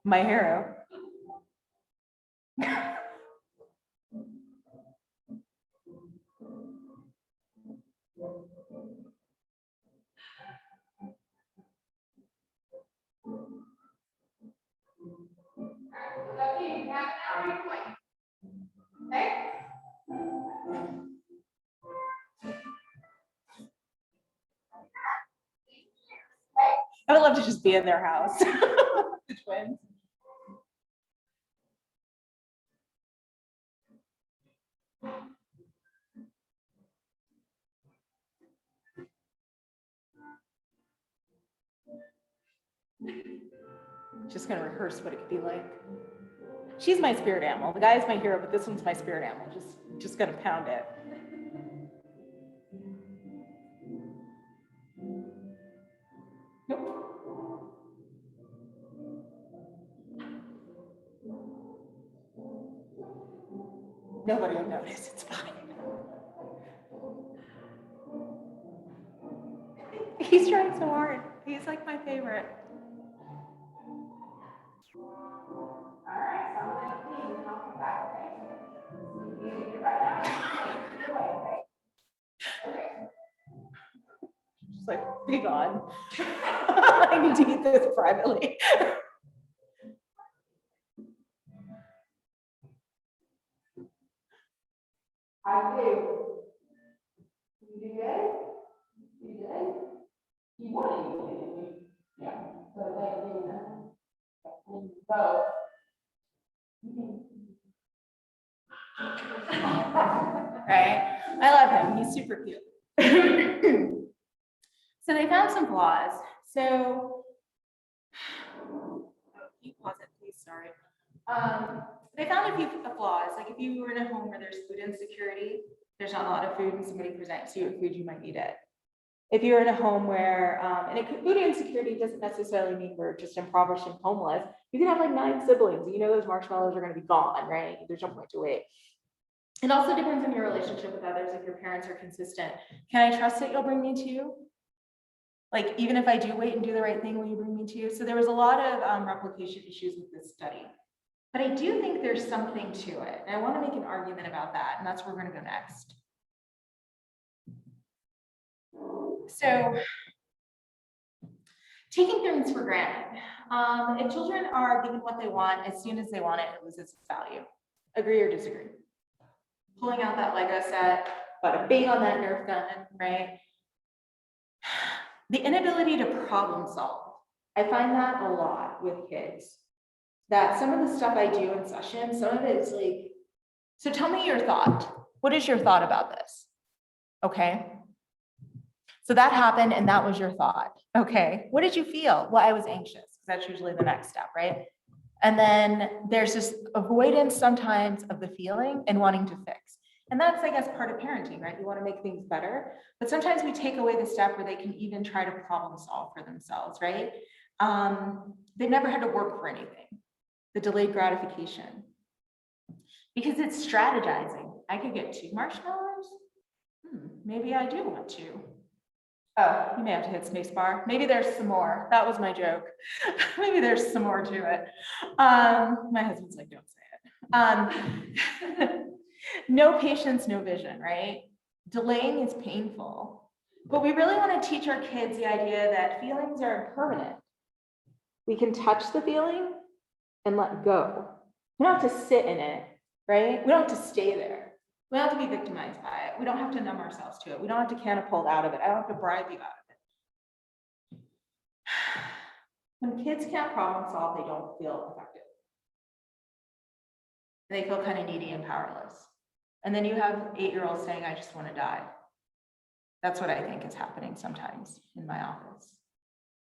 My hero. Lucky, you have an hour, you can wait. Okay? I would love to just be in their house. The twins. Just gonna rehearse what it could be like. She's my spirit animal. The guy is my hero, but this one's my spirit animal. Just gonna pound it. Nope. Nobody will notice. It's fine. He's trying so hard. He's like my favorite. All right, so I'm gonna leave and I'll come back, okay? You get right now. You're away, okay? Okay. Just like, be gone. I need to eat this privately. I do. You do good? You good? You want to eat, didn't you? Yeah. So they do that. So. Right? I love him. He's super cute. So they found some flaws. So, can you pause it, please? Sorry. They found a few flaws. Like if you were in a home where there's food insecurity, there's not a lot of food, and somebody presents you with food, you might eat it. If you're in a home where, food insecurity doesn't necessarily mean we're just impoverished and homeless. You can have like 9 siblings. You know those marshmallows are going to be gone, right? There's no point to wait. It also depends on your relationship with others. If your parents are consistent, can I trust that you'll bring me to you? Like, even if I do wait and do the right thing, will you bring me to you? So there was a lot of replication issues with this study. But I do think there's something to it. And I want to make an argument about that. And that's where we're going to go next. So, taking things for granted. If children are given what they want as soon as they want it, it loses its value. Agree or disagree? Pulling out that Lego set, bada bing on that Nerf gun, right? The inability to problem solve. I find that a lot with kids. That some of the stuff I do in session, some of it is like, so tell me your thought. What is your thought about this? Okay. So that happened and that was your thought. Okay. What did you feel? Well, I was anxious because that's usually the next step, right? And then there's this avoidance sometimes of the feeling and wanting to fix. And that's, I guess, part of parenting, right? You want to make things better, but sometimes we take away the step where they can even try to problem solve for themselves, right? They never had to work for anything. The delayed gratification. Because it's strategizing. I could get 2 marshmallows. Maybe I do want to. Oh, you may have to hit space bar. Maybe there's some more. That was my joke. Maybe there's some more to it. My husband's like, don't say it. No patience, no vision, right? Delaying is painful. But we really want to teach our kids the idea that feelings are impermanent. We can touch the feeling and let go. We don't have to sit in it, right? We don't have to stay there. We don't have to be victimized by it. We don't have to numb ourselves to it. We don't have to catapult out of it. I don't have to bribe you out of it. When kids can't problem solve, they don't feel effective. They feel kind of needy and powerless. And then you have 8-year-olds saying, I just want to die. That's what I think is happening sometimes in my office.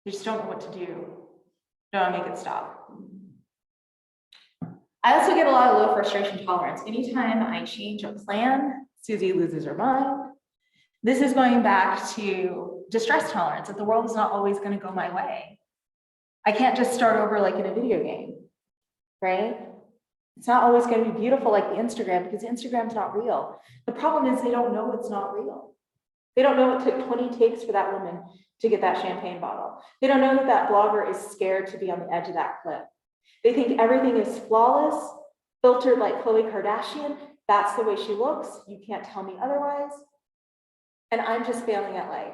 They just don't know what to do. Don't make it stop. I also get a lot of low frustration tolerance. Anytime I change a plan, Susie loses her mind. This is going back to distress tolerance, that the world is not always going to go my way. I can't just start over like in a video game, right? It's not always going to be beautiful like the Instagram, because Instagram's not real. The problem is they don't know it's not real. They don't know it took 20 takes for that woman to get that champagne bottle. They don't know that that blogger is scared to be on the edge of that cliff. They think everything is flawless, filtered like Khloe Kardashian. That's the way she looks. You can't tell me otherwise. And I'm just failing at life.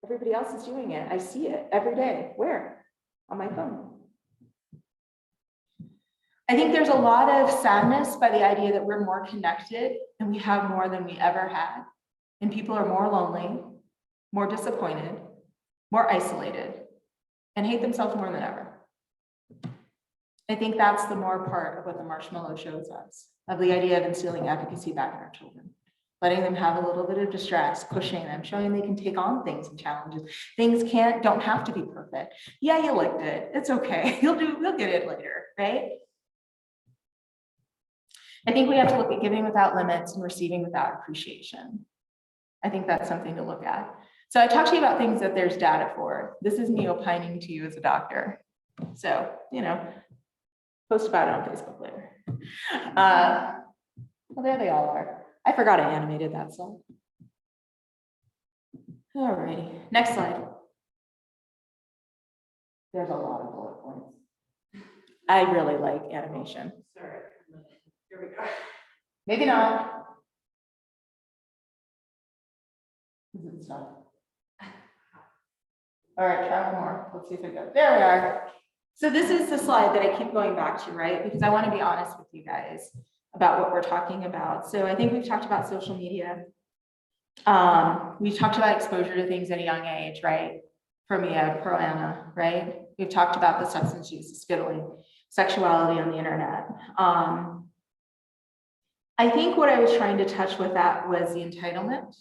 Everybody else is doing it. I see it every day. Where? On my phone. I think there's a lot of sadness by the idea that we're more connected and we have more than we ever had. And people are more lonely, more disappointed, more isolated, and hate themselves more than ever. I think that's the more part of what the marshmallow shows us, of the idea of instilling efficacy back in our children, letting them have a little bit of distress, pushing them, showing they can take on things and challenges. Things don't have to be perfect. Yeah, you licked it. It's okay. You'll get it later, right? I think we have to look at giving without limits and receiving without appreciation. I think that's something to look at. So I talked to you about things that there's data for. This is me opining to you as a doctor. So, post about it on Facebook later. Well, there they all are. I forgot I animated that slide. All righty, next slide. There's a lot of bullet points. I really like animation. Sorry. Here we go. Maybe not. Is it stuck? All right, try one more. Let's see if it goes. There we are. So this is the slide that I keep going back to, right? Because I want to be honest with you guys about what we're talking about. So I think we've talked about social media. We've talked about exposure to things at a young age, right? For Mia, pro Anna, right? We've talked about the substance use, skittling, sexuality on the internet. I think what I was trying to touch with that was the entitlement,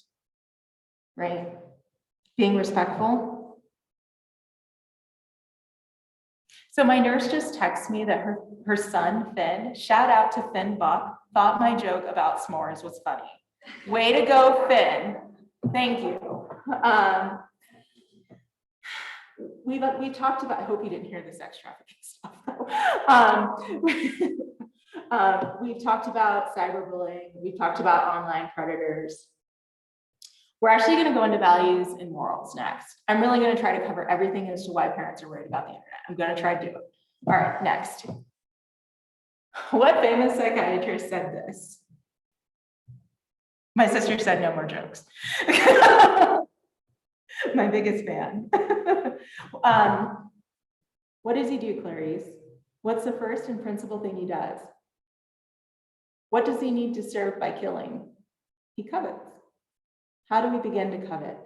right? Being respectful. So my nurse just texted me that her son, Finn, shout out to Finn Buck, thought my joke about s'mores was funny. Way to go, Finn. Thank you. We've talked about, I hope you didn't hear the sex trafficking stuff. We've talked about cyberbullying. We've talked about online predators. We're actually going to go into values and morals next. I'm really going to try to cover everything as to why parents are worried about the internet. I'm going to try to do it. All right, next. What famous psychiatrist said this? My sister said no more jokes. My biggest fan. What does he do, Clarice? What's the first and principal thing he does? What does he need to serve by killing? He covets. How do we begin to covet?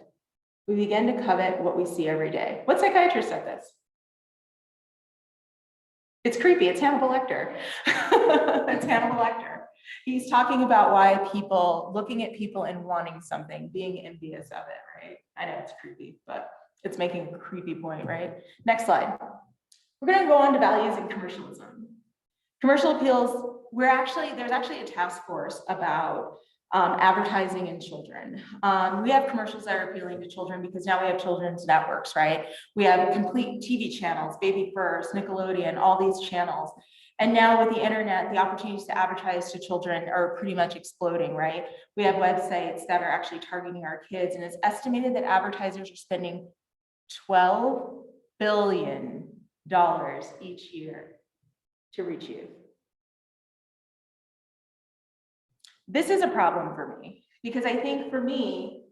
We begin to covet what we see every day. What psychiatrist said this? It's creepy. It's Hannibal Lecter. It's Hannibal Lecter. He's talking about why people looking at people and wanting something, being envious of it, right? I know it's creepy, but it's making a creepy point, right? Next slide. We're going to go on to values and commercialism. Commercial appeals, there's actually a task force about advertising in children. We have commercials that are appealing to children because now we have children's networks, right? We have complete TV channels, Baby First, Nickelodeon, all these channels. And now with the internet, the opportunities to advertise to children are pretty much exploding, right? We have websites that are actually targeting our kids, and it's estimated that advertisers are spending $12 billion each year to reach youth. This is a problem for me, because I think for me,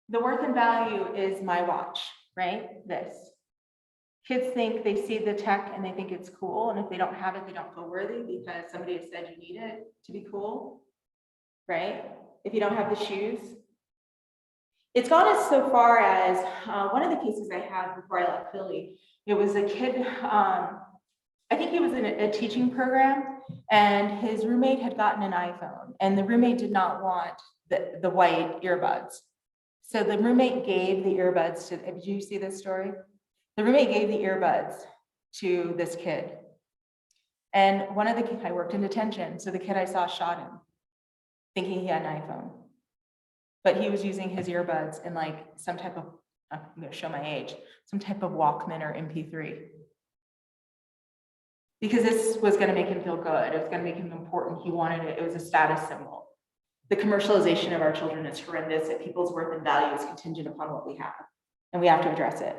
the worth and value is my watch, right? This. Kids think they see the tech and they think it's cool, and if they don't have it, they don't feel worthy because somebody has said you need it to be cool, right? If you don't have the shoes. It's gone as so far as one of the cases I had before I left Philly, it was a kid, I think he was in a teaching program, and his roommate had gotten an iPhone, and the roommate did not want the white earbuds. So the roommate gave the earbuds to, did you see this story? The roommate gave the earbuds to this kid. And one of the kids, I worked in detention, so the kid I saw shot him, thinking he had an iPhone. But he was using his earbuds in like some type of, I'm gonna show my age, some type of Walkman or MP3. Because this was gonna make him feel good, it was gonna make him important, he wanted it, it was a status symbol. The commercialization of our children is horrendous, and people's worth and value is contingent upon what we have, and we have to address it,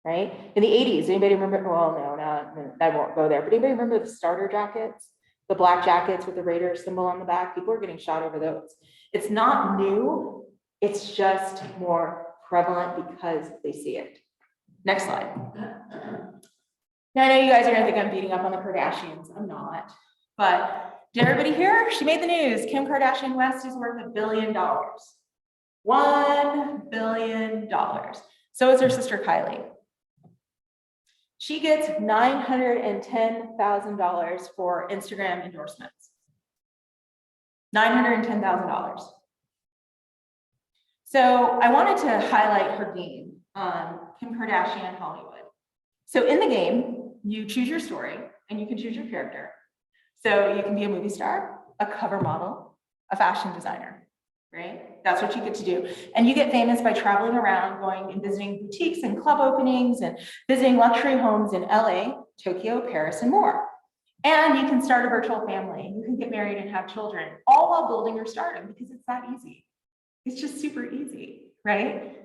right? In the 80s, anybody remember, well, no, I won't go there, but anybody remember the starter jackets? The black jackets with the Raider symbol on the back? People are getting shot over those. It's not new, it's just more prevalent because they see it. Next slide. Now I know you guys are gonna think I'm beating up on the Kardashians. I'm not, but did everybody hear? She made the news. Kim Kardashian West is worth $1 billion. $1 billion. So is her sister Kylie. She gets $910,000 for Instagram endorsements. $910,000. So I wanted to highlight her game, Kim Kardashian Hollywood. So in the game, you choose your story and you can choose your character. So you can be a movie star, a cover model, a fashion designer, right? That's what you get to do. And you get famous by traveling around, going and visiting boutiques and club openings and visiting luxury homes in LA, Tokyo, Paris, and more. And you can start a virtual family. You can get married and have children, all while building your stardom, because it's that easy. It's just super easy, right?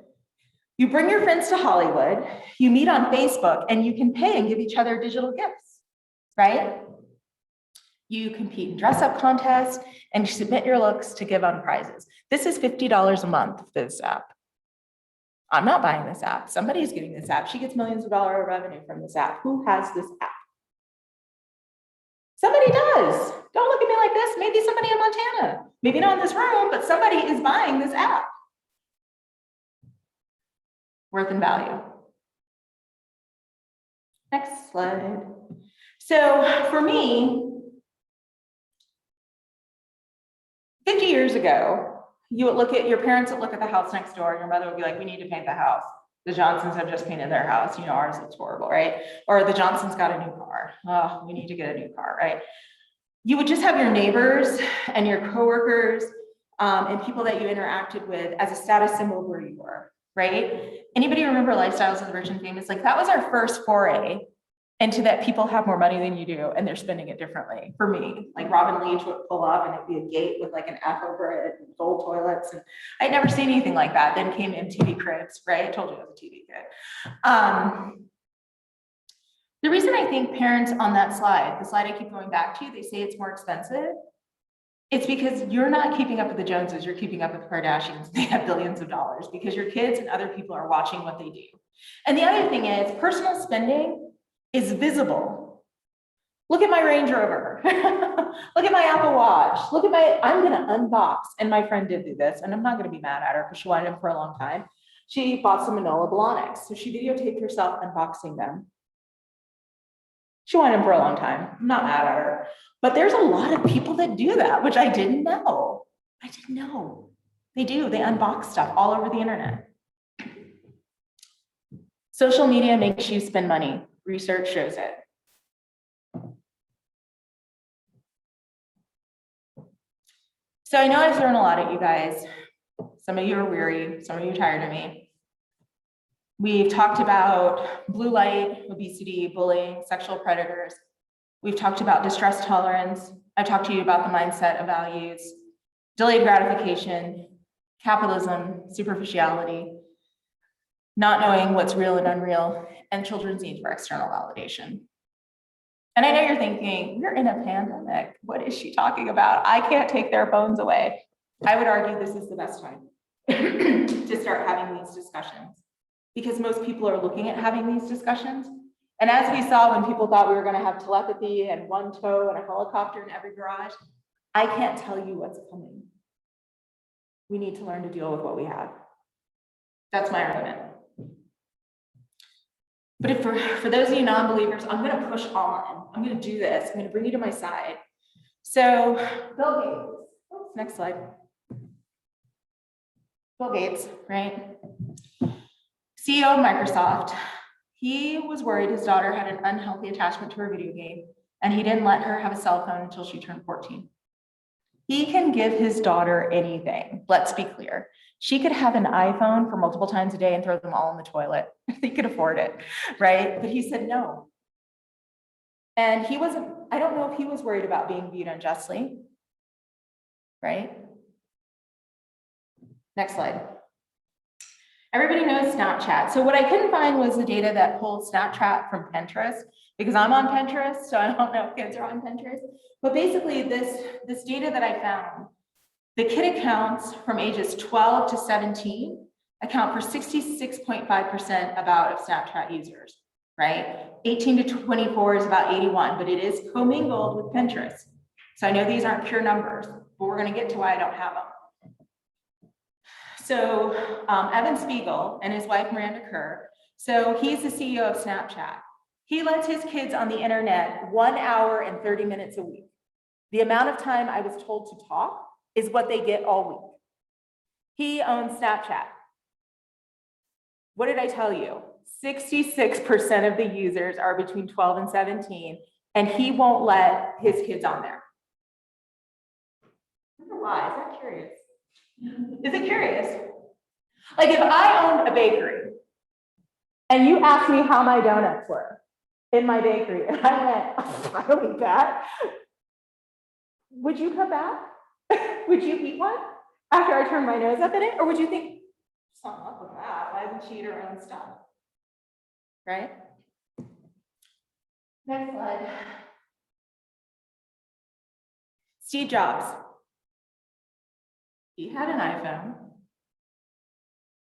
You bring your friends to Hollywood, you meet on Facebook, and you can pay and give each other digital gifts, right? You compete in dress-up contests, and you submit your looks to give on prizes. This is $50 a month for this app. I'm not buying this app. Somebody's getting this app. She gets millions of dollars of revenue from this app. Who has this app? Somebody does. Don't look at me like this. Maybe somebody in Montana. Maybe not in this room, but somebody is buying this app. Worth and value. Next slide. So for me, 50 years ago, you would look at, your parents would look at the house next door, and your mother would be like, we need to paint the house. The Johnsons have just painted their house. You know, ours looks horrible, right? Or the Johnsons got a new car. Oh, we need to get a new car, right? You would just have your neighbors and your coworkers and people that you interacted with as a status symbol of where you were, right? Anybody remember Lifestyles of the Rich and Famous? Like, that was our first foray into that people have more money than you do and they're spending it differently. For me, like Robin Leach would pull up and it'd be a gate with like an F over it and gold toilets. And I'd never seen anything like that. Then came MTV Cribs, right? I told you I was a TV kid. The reason I think parents on that slide, the slide I keep going back to, they say it's more expensive. It's because you're not keeping up with the Joneses, you're keeping up with the Kardashians. They have billions of dollars because your kids and other people are watching what they do. And the other thing is personal spending is visible. Look at my Range Rover. Look at my Apple Watch. Look at my, I'm gonna unbox. And my friend did do this, and I'm not gonna be mad at her because she wanted them for a long time. She bought some Manolo Blahniks. So she videotaped herself unboxing them. She wanted them for a long time. I'm not mad at her. But there's a lot of people that do that, which I didn't know. I didn't know. They do. They unbox stuff all over the internet. Social media makes you spend money. Research shows it. So I know I've thrown a lot at you guys. Some of you are weary, some of you are tired of me. We've talked about blue light, obesity, bullying, sexual predators. We've talked about distress tolerance. I've talked to you about the mindset of values, delayed gratification, capitalism, superficiality, not knowing what's real and unreal, and children's need for external validation. And I know you're thinking, we're in a pandemic. What is she talking about? I can't take their phones away. I would argue this is the best time to start having these discussions, because most people are looking at having these discussions. And as we saw when people thought we were going to have telepathy and one toe and a helicopter in every garage, I can't tell you what's coming. We need to learn to deal with what we have. That's my argument. But if for those of you non-believers, I'm going to push on. I'm going to do this. I'm going to bring you to my side. So Bill Gates, next slide. Bill Gates, right? CEO of Microsoft. He was worried his daughter had an unhealthy attachment to her video game, and he didn't let her have a cell phone until she turned 14. He can give his daughter anything. Let's be clear. She could have an iPhone for multiple times a day and throw them all in the toilet. He could afford it, right? But he said no. And he wasn't, I don't know if he was worried about being viewed unjustly, right? Next slide. Everybody knows Snapchat. So what I couldn't find was the data that pulled Snapchat from Pinterest, because I'm on Pinterest, so I don't know if kids are on Pinterest. But basically this data that I found, the kid accounts from ages 12 to 17 account for 66.5% about of Snapchat users, right? 18 to 24 is about 81, but it is commingled with Pinterest. So I know these aren't pure numbers, but we're going to get to why I don't have them. So Evan Spiegel and his wife Miranda Kerr, so he's the CEO of Snapchat. He lets his kids on the internet 1 hour and 30 minutes a week. The amount of time I was told to talk is what they get all week. He owns Snapchat. What did I tell you? 66% of the users are between 12 and 17, and he won't let his kids on there. I wonder why, is that curious? Is it curious? Like if I owned a bakery and you asked me how my donuts were in my bakery and I went, I don't eat that. Would you come back? Would you eat one after I turned my nose up in it? Or would you think, something up with that? Why doesn't she eat her own stuff? Right? Next slide. Steve Jobs. He had an iPhone,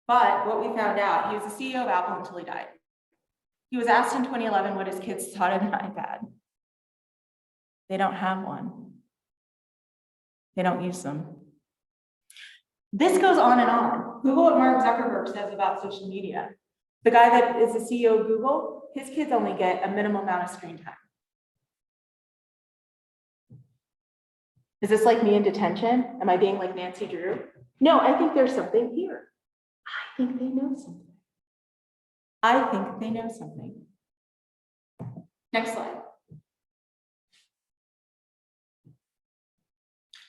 but what we found out, he was the CEO of Apple until he died. He was asked in 2011 what his kids thought of an iPad. They don't have one. They don't use them. This goes on and on. Google what Mark Zuckerberg says about social media. The guy that is the CEO of Google, his kids only get a minimum amount of screen time. Is this like me in detention? Am I being like Nancy Drew? No, I think there's something here. I think they know something. I think they know something. Next slide.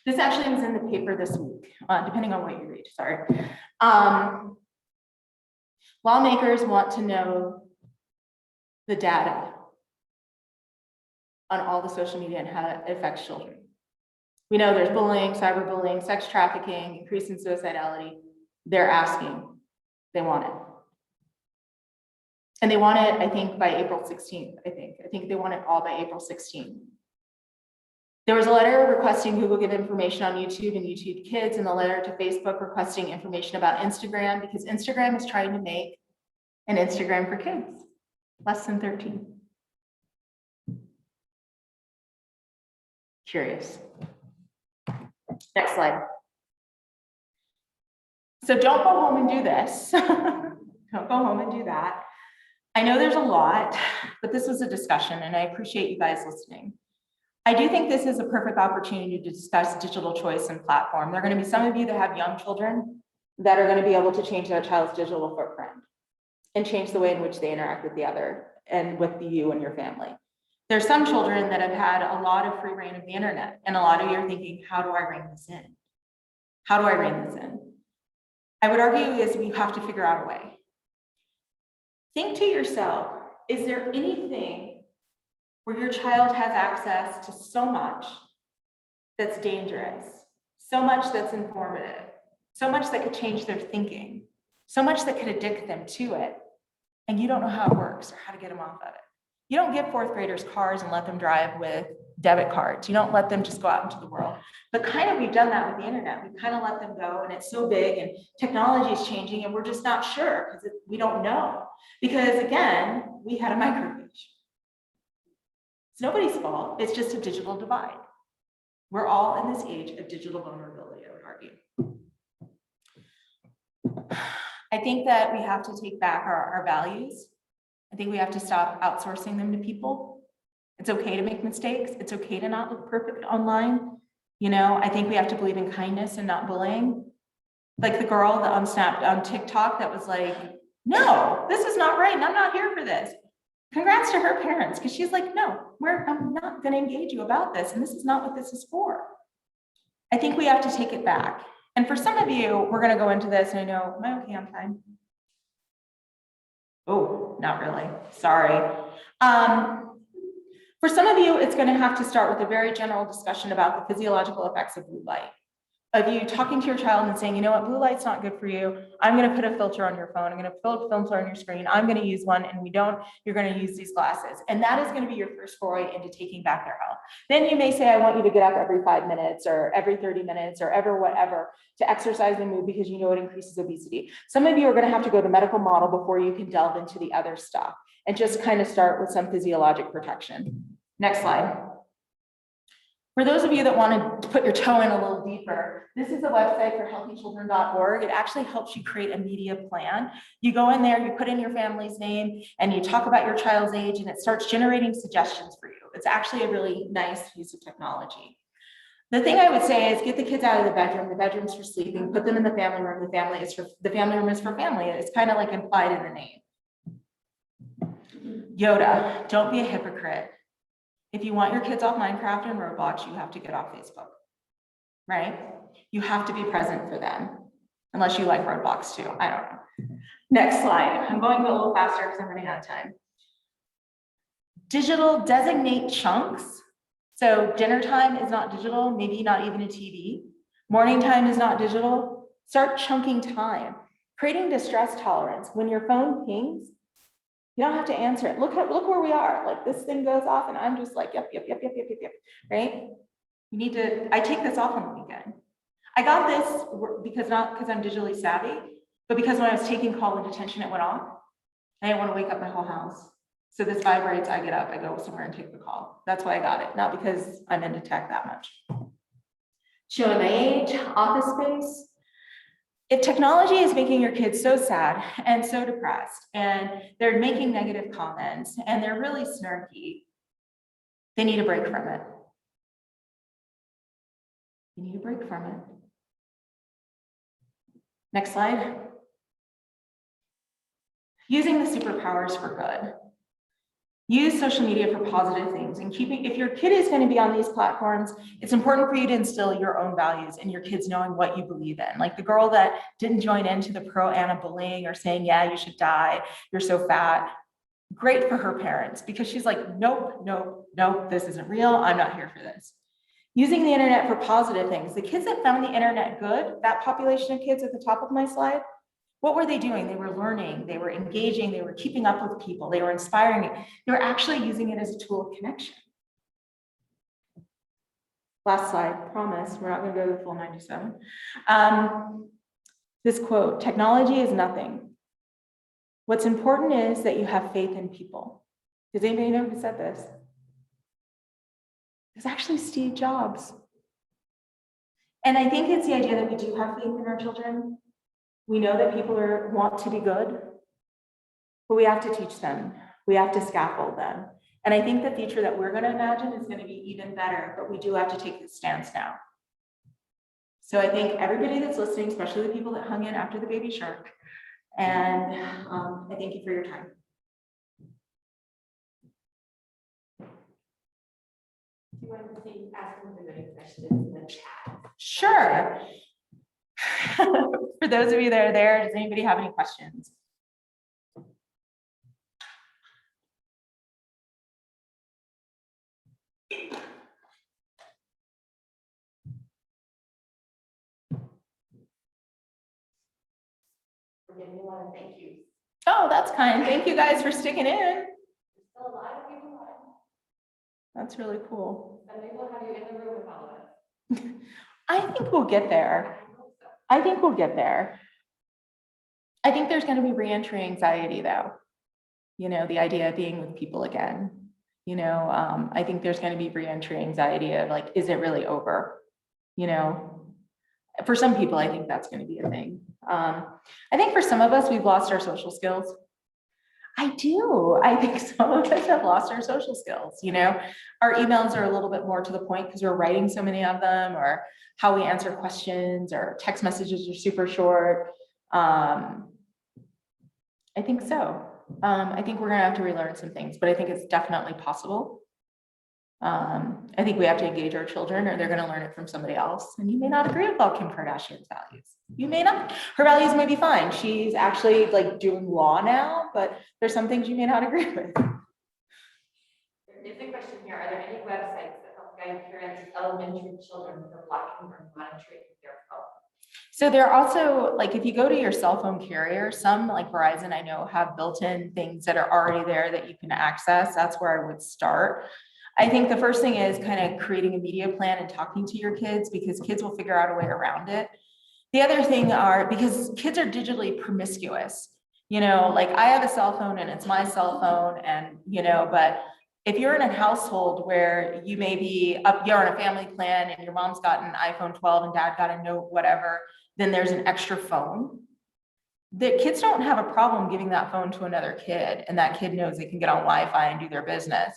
This actually was in the paper this week, depending on what you read, sorry. Lawmakers want to know the data on all the social media and how it affects children. We know there's bullying, cyberbullying, sex trafficking, increase in suicidality. They're asking, they want it. And they want it, I think, by April 16th, I think they want it all by April 16th. There was a letter requesting Google give information on YouTube and YouTube Kids, and the letter to Facebook requesting information about Instagram, because Instagram is trying to make an Instagram for kids, less than 13. Curious. Next slide. So don't go home and do this. Don't go home and do that. I know there's a lot, but this was a discussion and I appreciate you guys listening. I do think this is a perfect opportunity to discuss digital choice and platform. There are going to be some of you that have young children that are going to be able to change that child's digital footprint and change the way in which they interact with the other and with you and your family. There's some children that have had a lot of free reign of the internet, and a lot of you are thinking, how do I rein this in? How do I rein this in? I would argue is we have to figure out a way. Think to yourself, is there anything where your child has access to so much that's dangerous, so much that's informative, so much that could change their thinking, so much that could addict them to it, and you don't know how it works or how to get them off of it? You don't give fourth graders cars and let them drive with debit cards. You don't let them just go out into the world. But kind of we've done that with the internet. We kind of let them go, and it's so big and technology is changing and we're just not sure because we don't know. Because again, we had a microfiche. It's nobody's fault. It's just a digital divide. We're all in this age of digital vulnerability, I would argue. I think that we have to take back our values. I think we have to stop outsourcing them to people. It's okay to make mistakes. It's okay to not look perfect online. You know, I think we have to believe in kindness and not bullying. Like the girl that on TikTok that was like, no, this is not right and I'm not here for this. Congrats to her parents, because she's like, no, I'm not going to engage you about this, and this is not what this is for. I think we have to take it back. And for some of you, we're going to go into this, and I know, am I okay on time? Oh, not really. Sorry. For some of you, it's going to have to start with a very general discussion about the physiological effects of blue light. Of you talking to your child and saying, you know what, blue light's not good for you. I'm going to put a filter on your phone. I'm going to put a filter on your screen. I'm going to use one, and you're going to use these glasses. And that is going to be your first foray into taking back their health. Then you may say, I want you to get up every 5 minutes or every 30 minutes or ever whatever to exercise and move because you know it increases obesity. Some of you are going to have to go the medical model before you can delve into the other stuff and just kind of start with some physiologic protection. Next slide. For those of you that want to put your toe in a little deeper, this is a website for healthychildren.org. It actually helps you create a media plan. You go in there, you put in your family's name, and you talk about your child's age, and it starts generating suggestions for you. It's actually a really nice use of technology. The thing I would say is get the kids out of the bedroom. The bedroom's for sleeping. Put them in the family room. The family room is for family. It's kind of like implied in the name. Yoda, don't be a hypocrite. If you want your kids off Minecraft and Roblox, you have to get off Facebook, right? You have to be present for them, unless you like Roblox too. I don't know. Next slide. I'm going a little faster because I'm running out of time. Digital, designate chunks. So dinner time is not digital, maybe not even a TV. Morning time is not digital. Start chunking time. Creating distress tolerance. When your phone pings, you don't have to answer it. Look where we are. Like this thing goes off and I'm just like, yep, right? You need to, I take this off on the weekend. I got this not because I'm digitally savvy, but because when I was taking call and detention, it went off. I didn't want to wake up my whole house. So this vibrates, I get up, I go somewhere and take the call. That's why I got it, not because I'm into tech that much. Showing my age, office space. If technology is making your kids so sad and so depressed, and they're making negative comments, and they're really snarky, they need a break from it. You need a break from it. Next slide. Using the superpowers for good. Use social media for positive things, and if your kid is going to be on these platforms, it's important for you to instill your own values and your kids knowing what you believe in. Like the girl that didn't join into the pro-anti-bullying or saying, yeah, you should die, you're so fat. Great for her parents, because she's like, nope, this isn't real. I'm not here for this. Using the internet for positive things. The kids that found the internet good, that population of kids at the top of my slide, what were they doing? They were learning, they were engaging, they were keeping up with people, they were inspiring. They were actually using it as a tool of connection. Last slide, promise, we're not gonna go to the full 97. This quote, technology is nothing. What's important is that you have faith in people. Does anybody know who said this? It was actually Steve Jobs. And I think it's the idea that we do have faith in our children. We know that people want to be good, but we have to teach them. We have to scaffold them. And I think the future that we're going to imagine is going to be even better, but we do have to take this stance now. So I think everybody that's listening, especially the people that hung in after the baby shark, and I thank you for your time. Do you want to see, ask them if there's any questions in the chat? Sure. For those of you that are there, does anybody have any questions? We want to thank you. Oh, that's kind. Thank you guys for sticking in. There's still a lot of people on. That's really cool. And maybe we'll have you in the room with all of us. I think we'll get there. I hope so. I think we'll get there. I think there's going to be reentry anxiety, though. You know, the idea of being with people again. You know, I think there's going to be reentry anxiety of like, is it really over? You know, for some people, I think that's going to be a thing. I think for some of us, we've lost our social skills. I do. I think some of us have lost our social skills. You know, our emails are a little bit more to the point because we're writing so many of them, or how we answer questions, or text messages are super short. I think so. I think we're going to have to relearn some things, but I think it's definitely possible. I think we have to engage our children, or they're going to learn it from somebody else. And you may not agree with all Kim Kardashian's values. You may not. Her values may be fine. She's actually like doing law now, but there's some things you may not agree with. There is a question here. Are there any websites that help guide parents of elementary children for blocking or monitoring their phone? So there are also, like, if you go to your cell phone carrier, some like Verizon, I know, have built-in things that are already there that you can access. That's where I would start. I think the first thing is kind of creating a media plan and talking to your kids, because kids will figure out a way around it. The other thing are, because kids are digitally promiscuous, you know, like I have a cell phone and it's my cell phone, and, you know, but if you're in a household where you may be up, you're on a family plan and your mom's got an iPhone 12 and dad got a Note, whatever, then there's an extra phone. The kids don't have a problem giving that phone to another kid, and that kid knows they can get on Wi-Fi and do their business.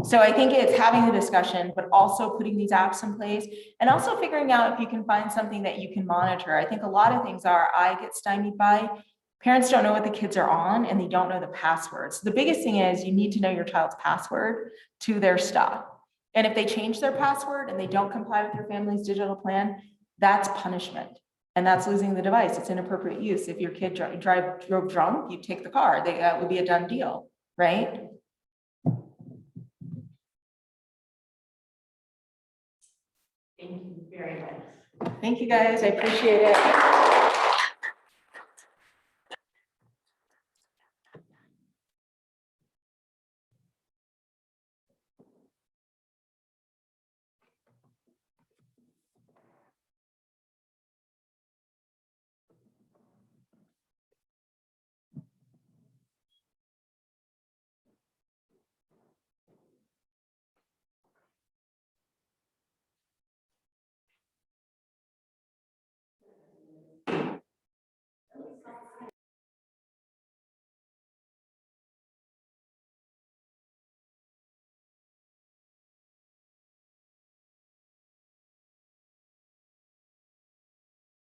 So I think it's having the discussion, but also putting these apps in place, and also figuring out if you can find something that you can monitor. I think a lot of things I get stymied by. Parents don't know what the kids are on, and they don't know the passwords. The biggest thing is you need to know your child's password to their stuff. And if they change their password and they don't comply with your family's digital plan, that's punishment. And that's losing the device. It's inappropriate use. If your kid drove drunk, you take the car. That would be a done deal, right? Thank you very much. Thank you, guys. I appreciate it.